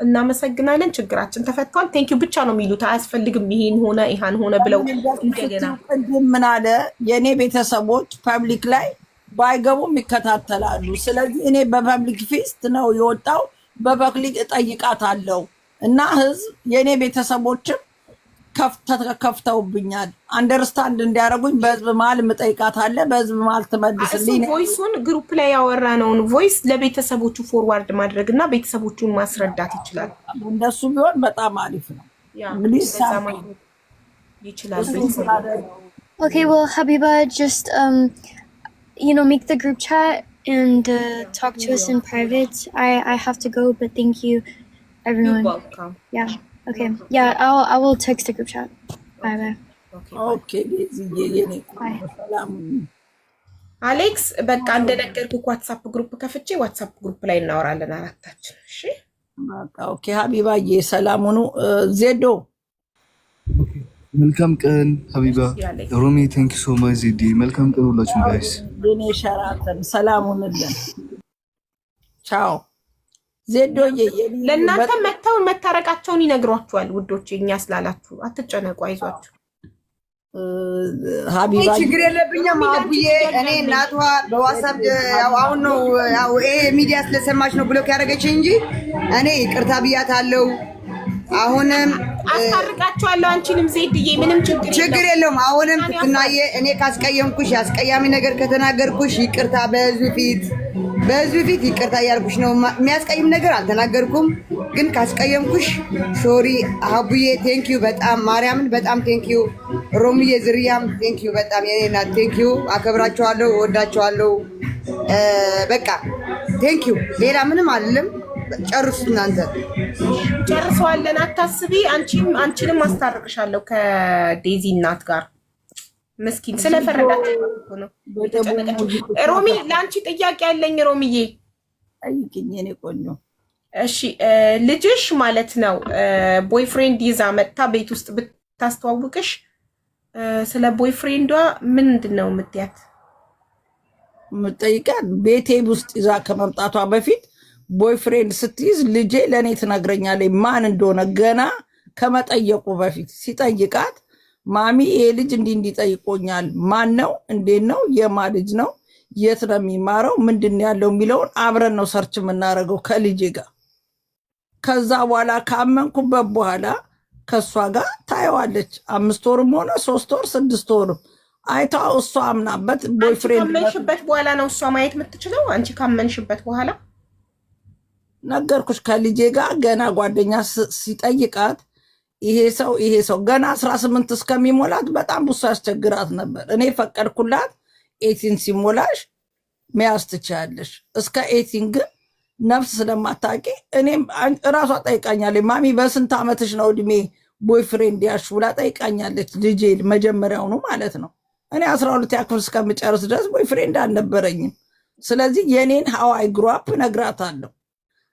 Speaker 1: እናመሰግናለን። ችግራችን ተፈቷል ቴንኪው ብቻ ነው የሚሉት። አያስፈልግም ይሄን ሆነ ይሃን ሆነ ብለው እንደገና
Speaker 6: ምን አለ የኔ ቤተሰቦች ፐብሊክ ላይ ባይገቡም ይከታተላሉ። ስለዚህ እኔ በፐብሊክ ፊስት ነው የወጣው በፐብሊክ እጠይቃታለሁ እና ህዝብ የኔ ቤተሰቦችም ከፍተውብኛል አንደርስታንድ እንዲያደርጉኝ በህዝብ መሀል ምጠይቃት አለ። በህዝብ መሀል ትመልስልኝ።
Speaker 1: ቮይሱን ግሩፕ ላይ ያወራነውን ቮይስ ለቤተሰቦቹ ፎርዋርድ ማድረግና ቤተሰቦቹን ማስረዳት ይችላል።
Speaker 6: እንደሱ ቢሆን በጣም አሪፍ ነው። እንግዲህ
Speaker 1: ይችላል።
Speaker 2: Okay, well, Habiba, just make the group chat and talk to us in private. I have to go, but thank you, everyone.
Speaker 1: You're welcome.
Speaker 2: Yeah. Okay. Yeah, I will text the group chat. Bye.
Speaker 6: Okay.
Speaker 1: አሌክስ በቃ እንደነገርኩህ ዋትሳፕ ግሩፕ ከፍቼ ዋትሳፕ ግሩፕ ላይ እናወራለን አራታችን። እሺ
Speaker 6: ኦኬ ሀቢባዬ ሰላም ሁኑ። ዜዶ
Speaker 5: መልካም ቀን ሀቢባ። ሮሚ ቴንክ ዩ ሶ ማች ዜዲ። መልካም ቀን ሁላችሁም ጋይስ።
Speaker 6: የኔ ሸራተን ሰላም ሁኑልን። ቻው ዜዶዬ።
Speaker 1: ለእናንተ መተው መታረቃቸውን ይነግሯችኋል ውዶቼ። እኛ ስላላችሁ አትጨነቁ፣ አይዟችሁ።
Speaker 6: ሀቢባ
Speaker 3: ችግር የለብኝም አቡዬ። እኔ እናቷ በዋትስአፕ አሁን ነው ይሄ ሚዲያ ስለሰማች ነው ብሎክ ያደረገችኝ እንጂ እኔ ይቅርታ ብያታለሁ። አሁንም
Speaker 1: አስታርቃችኋለሁ። አንቺንም ዜድዬ ምንም
Speaker 3: ችግር የለውም። አሁንም ትናየ እኔ ካስቀየምኩሽ ያስቀያሚ ነገር ከተናገርኩሽ ይቅርታ በህዝብ ፊት ይቅርታ እያልኩሽ ነው። የሚያስቀይም ነገር አልተናገርኩም፣ ግን ካስቀየምኩሽ ሶሪ አቡዬ። ቴንኪዩ በጣም ማርያምን በጣም ቴንኪዩ። ሮሚዬ ዝርያም ቴንኪዩ በጣም የኔ እናት ቴንኪዩ። አከብራቸዋለሁ፣ እወዳቸዋለሁ። በቃ ቴንኪዩ። ሌላ ምንም አይደለም። ጨርሱ እናንተ።
Speaker 1: ጨርሰዋለን፣ አታስቢ። አንቺንም አስታርቅሻለሁ ከዴዚ እናት ጋር። ምስኪን ስለፈረዳችሁ ነው። ሮሚ ለአንቺ ጥያቄ ያለኝ ሮሚዬ።
Speaker 6: ጠይቂኝ የኔ ቆንጆ።
Speaker 1: እሺ ልጅሽ ማለት ነው ቦይፍሬንድ ይዛ መጥታ ቤት ውስጥ ብታስተዋውቅሽ ስለ ቦይፍሬንዷ ምንድን ነው የምትያት?
Speaker 6: የምጠይቃት ቤቴ ውስጥ ይዛ ከመምጣቷ በፊት ቦይፍሬንድ ስትይዝ ልጄ ለእኔ ትነግረኛለች ማን እንደሆነ ገና ከመጠየቁ በፊት ሲጠይቃት ማሚ ይሄ ልጅ እንዲጠይቆኛል፣ ማን ነው፣ እንዴት ነው፣ የማ ልጅ ነው፣ የት ነው የሚማረው፣ ምንድን ያለው የሚለውን አብረን ነው ሰርች የምናደርገው ከልጄ ጋር። ከዛ በኋላ ካመንኩበት በኋላ ከእሷ ጋር ታየዋለች። 5 ወርም ሆነ 3 ወር 6 ወርም አይታ እሷ አምናበት ቦይፍሬንድ
Speaker 1: ካመንሽበት በኋላ ነው እሷ ማየት የምትችለው። አንቺ ካመንሽበት በኋላ
Speaker 6: ነገርኩሽ። ከልጄ ጋር ገና ጓደኛ ሲጠይቃት ይሄ ሰው ገና 18 እስከሚሞላት በጣም ብዙ ያስቸግራት ነበር። እኔ ፈቀድኩላት 18 ሲሞላሽ መያዝ ትችያለሽ። እስከ 18 ግን ነፍስ ስለማታውቂ እኔም እራሷ ጠይቃኛለች። ማሚ በስንት ዓመትሽ ነው እድሜ ቦይፍሬንድ ያልሽው ብላ ጠይቃኛለች። ልጄ መጀመሪያውኑ ማለት ነው። እኔ 12 ክፍል እስከምጨርስ ድረስ ቦይፍሬንድ አልነበረኝም። ስለዚህ የኔን ሀዋይ ግሩፕ ነግራታለሁ።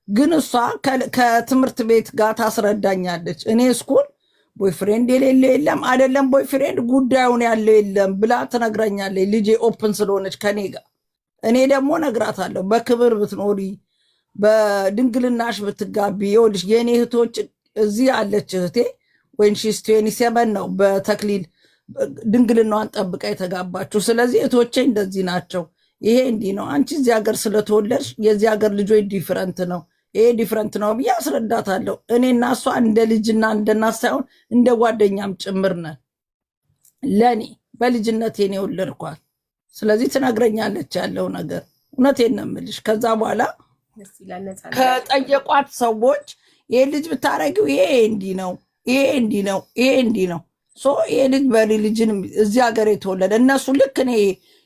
Speaker 6: ግን እሷ ከትምህርት ቤት ጋር ታስረዳኛለች። እኔ ስኩል ቦይፍሬንድ የሌለ የለም አይደለም ቦይፍሬንድ ጉዳዩን ያለው የለም ብላ ትነግረኛለች። ልጄ ኦፕን ስለሆነች ከኔ ጋር እኔ ደግሞ ነግራታለሁ። በክብር ብትኖሪ በድንግልናሽ ብትጋቢ ይኸውልሽ የኔ እህቶች እዚህ ያለች እህቴ ወይን ሺስ 27 ነው በተክሊል ድንግልናዋን ጠብቃ የተጋባችው። ስለዚህ እህቶቼ እንደዚህ ናቸው። ይሄ እንዲህ ነው። አንቺ እዚህ ሀገር ስለተወለድሽ የዚህ ሀገር ልጆች ዲፍረንት ነው ይሄ ዲፍረንት ነው ብዬ አስረዳታለሁ። እኔና እሷ እንደ ልጅና እንደ እናት ሳይሆን እንደ ጓደኛም ጭምር ነን። ለኔ በልጅነቴ ነው የወለድኳት። ስለዚህ ትነግረኛለች ያለው ነገር እውነቴን ነው የምልሽ። ከዛ በኋላ ከጠየቋት ሰዎች ይሄ ልጅ ብታረጊው ይሄ እንዲህ ነው ይሄ እንዲህ ነው ይሄ እንዲህ ነው ይሄ ልጅ በሪሊጅን እዚህ ሀገር የተወለደ እነሱ ልክ እኔ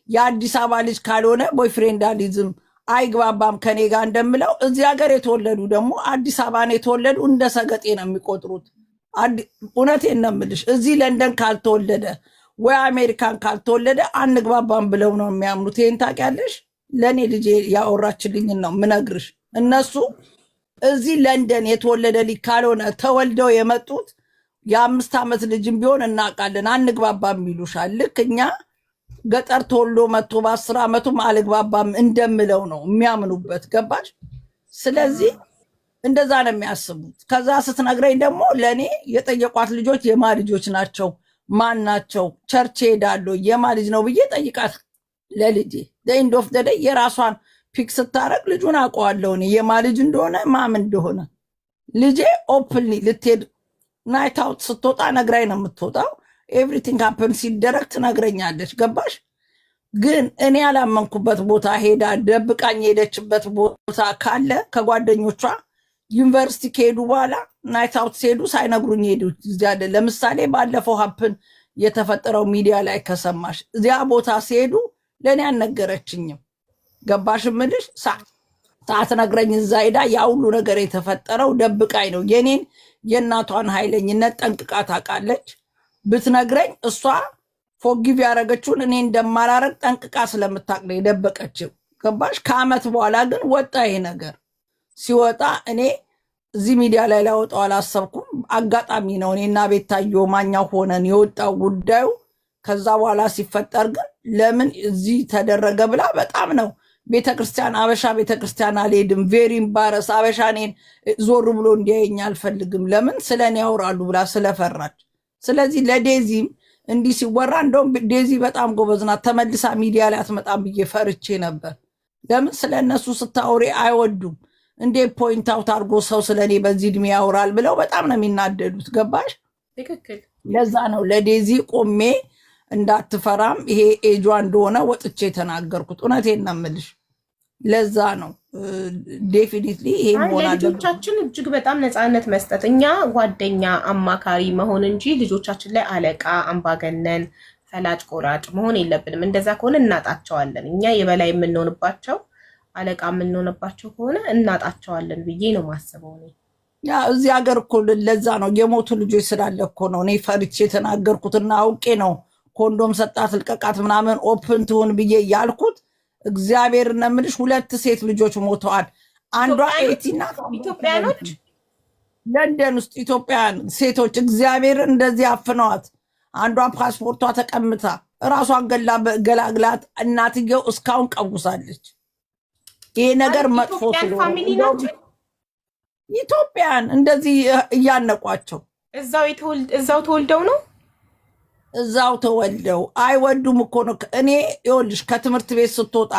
Speaker 6: የአዲስ አበባ ልጅ ካልሆነ ቦይፍሬንዳሊዝም አይግባባም ከኔ ጋር እንደምለው እዚህ ሀገር የተወለዱ ደግሞ አዲስ አበባን የተወለዱ እንደ ሰገጤ ነው የሚቆጥሩት። እውነቴን ነው የምልሽ። እዚህ ለንደን ካልተወለደ ወይ አሜሪካን ካልተወለደ አንግባባም ብለው ነው የሚያምኑት። ይሄን ታውቂያለሽ? ለእኔ ልጅ ያወራችልኝን ነው ምነግርሽ። እነሱ እዚህ ለንደን የተወለደ ልጅ ካልሆነ ተወልደው የመጡት የ5 ዓመት ልጅም ቢሆን እናውቃለን አንግባባም ይሉሻል። ልክ እኛ ገጠር ተወልዶ መጥቶ በ10 ዓመቱም አልግባባም እንደምለው ነው የሚያምኑበት። ገባሽ? ስለዚህ እንደዛ ነው የሚያስቡት። ከዛ ስትነግረኝ ደግሞ ለእኔ የጠየቋት ልጆች የማ ልጆች ናቸው ማን ናቸው ቸርች ሄዳለሁ የማ ልጅ ነው ብዬ ጠይቃት ለልጄ ኤንድ ኦፍ ዘ ዴይ የራሷን ፒክ ስታረግ ልጁን አውቀዋለሁ እኔ የማ ልጅ እንደሆነ ማም እንደሆነ። ልጄ ኦፕንሊ ልትሄድ ናይት አውት ስትወጣ ነግራኝ ነው የምትወጣው። ኤቭሪቲንግ ሀፕን ሲደረግ ትነግረኛለች። ገባሽ? ግን እኔ ያላመንኩበት ቦታ ሄዳ ደብቃኝ ሄደችበት ቦታ ካለ ከጓደኞቿ ዩኒቨርሲቲ ከሄዱ በኋላ ናይት አውት ሲሄዱ ሳይነግሩኝ ሄዱ። ለምሳሌ ባለፈው ሀፕን የተፈጠረው ሚዲያ ላይ ከሰማሽ እዚያ ቦታ ሲሄዱ ለእኔ አልነገረችኝም። ገባሽ ምልሽ? ሳትነግረኝ እዛ ሄዳ ያ ሁሉ ነገር የተፈጠረው ደብቃኝ ነው። የኔን የእናቷን ኃይለኝነት ጠንቅቃ ታውቃለች። ብትነግረኝ እሷ ፎጊቭ ያደረገችውን እኔ እንደማላረግ ጠንቅቃ ስለምታውቅ ነው የደበቀችው። ገባሽ? ከአመት በኋላ ግን ወጣ ይሄ ነገር። ሲወጣ እኔ እዚህ ሚዲያ ላይ ላወጣው አላሰብኩም። አጋጣሚ ነው እኔና ቤታዮ ማኛው ሆነን የወጣው ጉዳዩ። ከዛ በኋላ ሲፈጠር ግን ለምን እዚህ ተደረገ ብላ በጣም ነው ቤተክርስቲያን አበሻ ቤተክርስቲያን አልሄድም ቬሪ ኢምባረስ አበሻ እኔን ዞር ብሎ እንዲያየኝ አልፈልግም ለምን ስለኔ ያወራሉ ብላ ስለፈራች። ስለዚህ ለዴዚም እንዲህ ሲወራ እንደውም ዴዚ በጣም ጎበዝ ናት ተመልሳ ሚዲያ ላይ አትመጣም ብዬ ፈርቼ ነበር። ለምን ስለነሱ ስታወሪ አይወዱም እንዴ ፖይንት አውት አድርጎ ሰው ስለኔ በዚህ እድሜ ያወራል ብለው በጣም ነው የሚናደዱት። ገባሽ?
Speaker 1: ትክክል።
Speaker 6: ለዛ ነው ለዴዚ ቆሜ እንዳትፈራም ይሄ ኤጇ እንደሆነ ወጥቼ የተናገርኩት። እውነቴን ነው የምልሽ። ለዛ ነው ዴፊኒትሊ ይሄ መሆን አለበት።
Speaker 1: ልጆቻችን እጅግ በጣም ነፃነት መስጠት እኛ ጓደኛ አማካሪ መሆን እንጂ ልጆቻችን ላይ አለቃ አምባገነን ፈላጭ ቆራጭ መሆን የለብንም። እንደዛ ከሆነ እናጣቸዋለን። እኛ የበላይ የምንሆንባቸው አለቃ የምንሆንባቸው ከሆነ እናጣቸዋለን ብዬ ነው ማስበው።
Speaker 6: ያ እዚህ ሀገር እኮ ለዛ ነው የሞቱ ልጆች ስላለ እኮ ነው እኔ ፈርቼ የተናገርኩትና አውቄ ነው ኮንዶም ሰጣት ልቀቃት ምናምን ኦፕን ትሆን ብዬ ያልኩት። እግዚአብሔር ነው የምልሽ 2 ሴት ልጆች ሞተዋል። አንዷ ኤቲና
Speaker 1: ኢትዮጵያኖች
Speaker 6: ለንደን ውስጥ ኢትዮጵያን ሴቶች እግዚአብሔር እንደዚህ አፍነዋት አንዷ ፓስፖርቷ ተቀምታ ራሷን ገላግላት እናትየው እስካሁን ቀውሳለች። ይሄ ነገር መጥፎ ስለሆነ ኢትዮጵያን እንደዚህ እያነቋቸው
Speaker 1: እዛው ተወልደው ነው
Speaker 6: እዛው ተወልደው አይወዱም እኮ ነው። እኔ ይኸውልሽ ከትምህርት ቤት ስትወጣ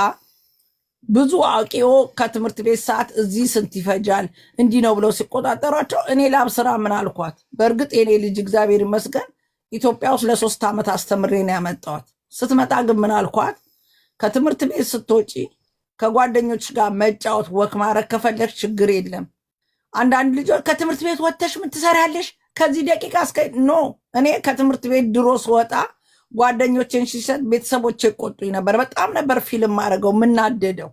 Speaker 6: ብዙ አውቄው ከትምህርት ቤት ሰዓት እዚህ ስንት ይፈጃል እንዲህ ነው ብለው ሲቆጣጠሯቸው እኔ ላብስራ ምን አልኳት። በእርግጥ የኔ ልጅ እግዚአብሔር ይመስገን ኢትዮጵያ ውስጥ ለ3 ዓመት አስተምሬ ነው ያመጣኋት። ስትመጣ ግን ምን አልኳት፣ ከትምህርት ቤት ስትወጪ ከጓደኞች ጋር መጫወት ወክ ማድረግ ከፈለግሽ ችግር የለም። አንዳንድ ልጆች ከትምህርት ቤት ወጥተሽ ምን ትሰሪያለሽ ከዚህ ደቂቃ እስከ ኖ እኔ ከትምህርት ቤት ድሮ ስወጣ ጓደኞችን ሲሰጥ ቤተሰቦች ይቆጡኝ ነበር። በጣም ነበር ፊልም ማድረገው ምናደደው።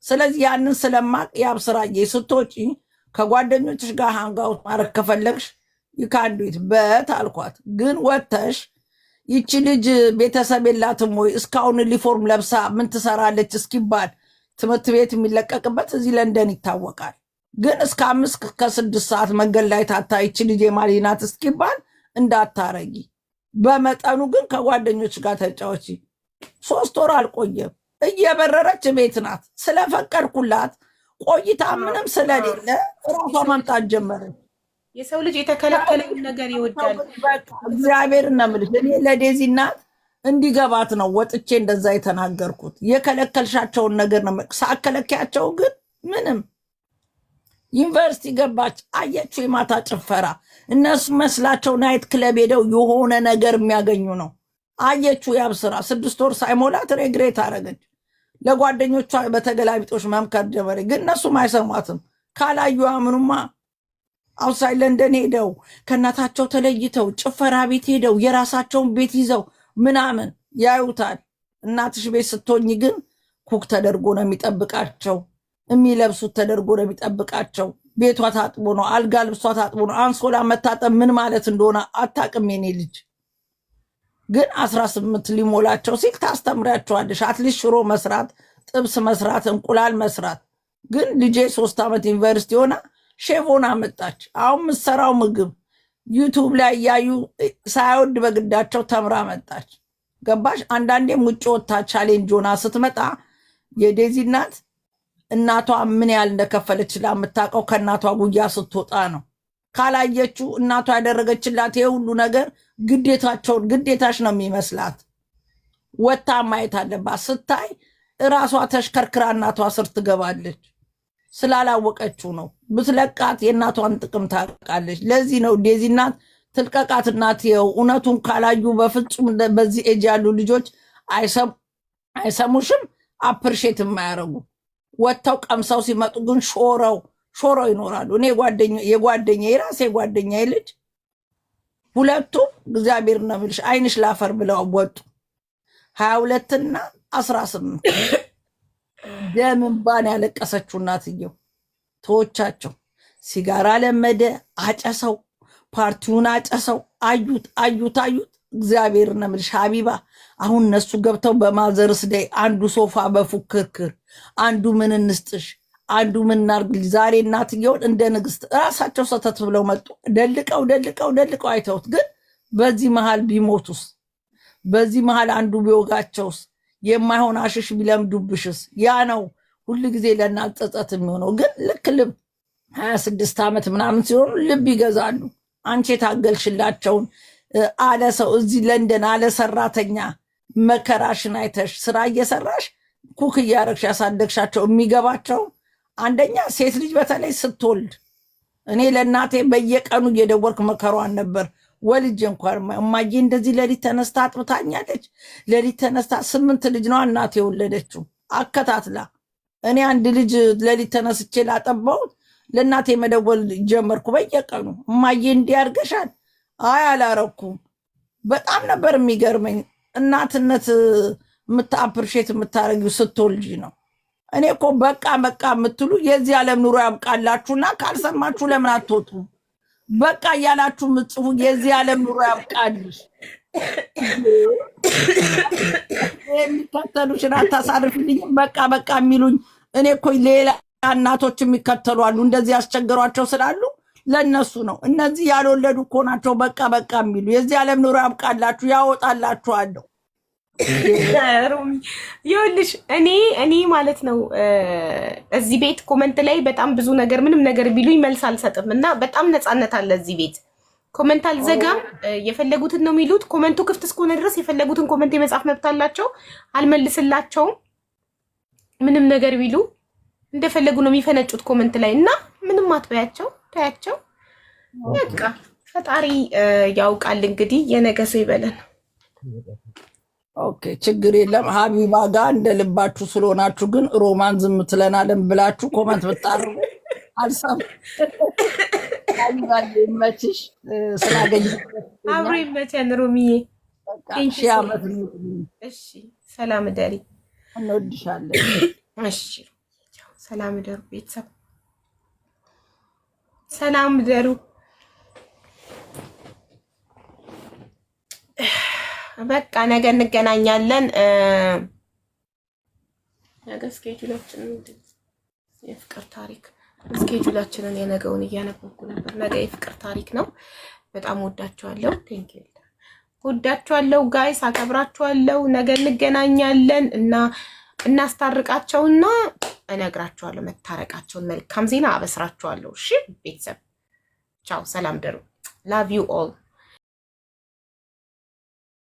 Speaker 6: ስለዚህ ያንን ስለማቅ ያብስራዬ ስትወጪ ከጓደኞችሽ ጋር ሃንጋውት ማድረግ ከፈለግሽ ይካንዱት በት አልኳት። ግን ወጥተሽ ይቺ ልጅ ቤተሰብ የላትም ወይ እስካሁን ዩኒፎርም ለብሳ ምን ትሰራለች እስኪባል ትምህርት ቤት የሚለቀቅበት እዚህ ለንደን ይታወቃል። ግን እስከ 5 ከ6 ሰዓት መንገድ ላይ ታታ ይቺ ልጅ የማሊናት እስኪባል እንዳታረጊ። በመጠኑ ግን ከጓደኞች ጋር ተጫወቺ። 3 ወር አልቆየም። እየበረረች ቤት ናት። ስለፈቀድኩላት ቆይታ ምንም ስለሌለ ራሷ መምጣት ጀመረች።
Speaker 1: የሰው ልጅ የተከለከለውን ነገር ይወዳል።
Speaker 6: እግዚአብሔር ነው የምልሽ። እኔ ለዴዚ እናት እንዲገባት ነው ወጥቼ እንደዛ የተናገርኩት። የከለከልሻቸውን ነገር ነው ሳከለኪያቸው ግን ምንም ዩኒቨርሲቲ ገባች። አየችው የማታ ጭፈራ። እነሱ መስላቸው ናይት ክለብ ሄደው የሆነ ነገር የሚያገኙ ነው። አየችው ያብስራ 6 ወር ሳይሞላት ሬግሬት አረገች። ለጓደኞቿ በተገላቢጦች መምከር ጀመረ። ግን እነሱም አይሰሟትም። ካላዩ አምኑማ አውትሳይድ ለንደን ሄደው ከእናታቸው ተለይተው ጭፈራ ቤት ሄደው የራሳቸውን ቤት ይዘው ምናምን ያዩታል። እናትሽ ቤት ስትሆኝ ግን ኩክ ተደርጎ ነው የሚጠብቃቸው። የሚለብሱት ተደርጎ ነው የሚጠብቃቸው። ቤቷ ታጥቦ ነው፣ አልጋ ልብሷ ታጥቦ ነው። አንሶላ መታጠብ ምን ማለት እንደሆነ አታውቅም። የኔ ልጅ ግን 18 ሊሞላቸው ሲል ታስተምሪያቸዋለሽ። አትሊስት ሽሮ መስራት፣ ጥብስ መስራት፣ እንቁላል መስራት። ግን ልጄ 3 ዓመት ዩኒቨርሲቲ ሆና ሼፎን አመጣች። አሁን ምሰራው ምግብ ዩቱብ ላይ እያዩ ሳይወድ በግዳቸው ተምራ መጣች። ገባሽ? አንዳንዴም ውጭ ወታ ቻሌንጅ ሆና ስትመጣ የዴዚ እናቷ ምን ያህል እንደከፈለች የምታውቀው ከእናቷ ጉያ ስትወጣ ነው። ካላየችው እናቷ ያደረገችላት ይሄ ሁሉ ነገር ግዴታሽ ነው የሚመስላት። ወታ ማየት አለባት። ስታይ እራሷ ተሽከርክራ እናቷ ስር ትገባለች። ስላላወቀችው ነው። ብትለቃት የእናቷን ጥቅም ታውቃለች። ለዚህ ነው ዴዚ እናት ትልቀቃት። እናት ይኸው እውነቱን ካላዩ በፍጹም በዚህ ኤጅ ያሉ ልጆች አይሰሙሽም፣ አፕሪሼት የማያደርጉ ወጥተው ቀምሰው ሲመጡ ግን ሾረው ይኖራሉ። እኔ የራሴ ጓደኛ ልጅ ሁለቱም እግዚአብሔር ነው የምልሽ አይንሽ ላፈር ብለው ወጡ። 22 እና 18 ደም እንባን ያለቀሰችው እናትየው ተወቻቸው። ሲጋራ ለመደ፣ አጨሰው፣ ፓርቲውን አጨሰው። አዩት። እግዚአብሔር ነው የምልሽ ሀቢባ። አሁን እነሱ ገብተው በማዘርስ ደይ አንዱ ሶፋ በፉክክር አንዱ ምን እንስጥሽ፣ አንዱ ምን እናርግልሽ። ዛሬ እናትየውን እንደ ንግስት ራሳቸው ሰተት ብለው መጡ። ደልቀው አይተውት። ግን በዚህ መሃል ቢሞቱስ? በዚህ መሃል አንዱ ቢወጋቸውስ? የማይሆን አሽሽ ቢለምዱብሽስ? ያ ነው ሁሉ ጊዜ ለእናት ጸጸት የሚሆነው። ግን ልክ 26 ዓመት ምናምን ሲሆኑ ልብ ይገዛሉ። አንቺ የታገልሽላቸውን አለ ሰው እዚህ ለንደን አለ ሰራተኛ መከራሽን አይተሽ ስራ እየሰራሽ ኩክ እያረግሽ ያሳደግሻቸው የሚገባቸው። አንደኛ ሴት ልጅ በተለይ ስትወልድ እኔ ለእናቴ በየቀኑ እየደወልክ መከሯን ነበር። ወልጅ እንኳን እማዬ እንደዚህ ሌሊት ተነስታ አጥብታኛለች። ሌሊት ተነስታ 8 ልጅ ነው እናቴ የወለደችው አከታትላ። እኔ አንድ ልጅ ሌሊት ተነስቼ ላጠባሁት ለእናቴ መደወል ጀመርኩ በየቀኑ። እማዬ እንዲያርገሻል? አይ አላረኩም። በጣም ነበር የሚገርመኝ። እናትነት የምታአፕሪሼት የምታረጊው ስትወልጂ ነው። እኔ እኮ በቃ የምትሉ የዚህ ዓለም ኑሮ ያብቃላችሁና ካልሰማችሁ ለምን አትወጡ? በቃ እያላችሁ ምጽፉ የዚህ ዓለም ኑሮ ያብቃልሽ። የሚከተሉሽን አታሳርፊልኝም። በቃ የሚሉኝ እኔ እኮ ሌላ እናቶች የሚከተሉ አሉ እንደዚህ ያስቸገሯቸው ስላሉ ለነሱ ነው። እነዚህ ያልወለዱ እኮ ናቸው በቃ የሚሉ። የዚህ ዓለም ኑሮ ያብቃላችሁ፣ ያወጣላችኋለሁ።
Speaker 1: ይኸውልሽ እኔ ማለት ነው እዚህ ቤት ኮመንት ላይ በጣም ብዙ ነገር ምንም ነገር ቢሉኝ መልስ አልሰጥም እና በጣም ነፃነት አለ እዚህ ቤት። ኮመንት አልዘጋም። የፈለጉትን ነው የሚሉት። ኮመንቱ ክፍት እስከሆነ ድረስ የፈለጉትን ኮመንት የመጻፍ መብት አላቸው። አልመልስላቸውም። ምንም ነገር ቢሉ እንደፈለጉ ነው የሚፈነጩት ኮመንት ላይ እና ምንም አትበያቸው፣ ታያቸው። በቃ ፈጣሪ ያውቃል። እንግዲህ የነገ ሰው ይበለን።
Speaker 6: ኦኬ ችግር የለም። ሀቢባ ጋር እንደ ልባችሁ ስለሆናችሁ ግን ሮማን ዝም ትለናለን ብላችሁ ኮመንት ብታርጉ አልሰማም። ሀቢባ ይመችሽ። ስላገኘ
Speaker 1: አብሮ ይመቸን ሮሚዬ።
Speaker 6: ሺህ ዓመት ነው።
Speaker 1: እሺ ሰላም ደሪ።
Speaker 6: እንወድሻለን።
Speaker 1: እሺ ሰላም ደሩ ቤተሰብ፣ ሰላም ደሩ። በቃ ነገ እንገናኛለን። ነገ ስኬጁላችንን የፍቅር ታሪክ ስኬጁላችንን የነገውን እያነበብኩ ነበር። ነገ የፍቅር ታሪክ ነው። በጣም ወዳችኋለሁ። ቴንክ ዩ ወዳችኋለሁ ጋይስ፣ አከብራችኋለሁ። ነገ እንገናኛለን እና እናስታርቃቸውና እነግራችኋለሁ መታረቃቸውን። መልካም ዜና አበስራችኋለሁ። እሺ ቤተሰብ ቻው፣ ሰላም ደሩ። ላቭ ዩ ኦል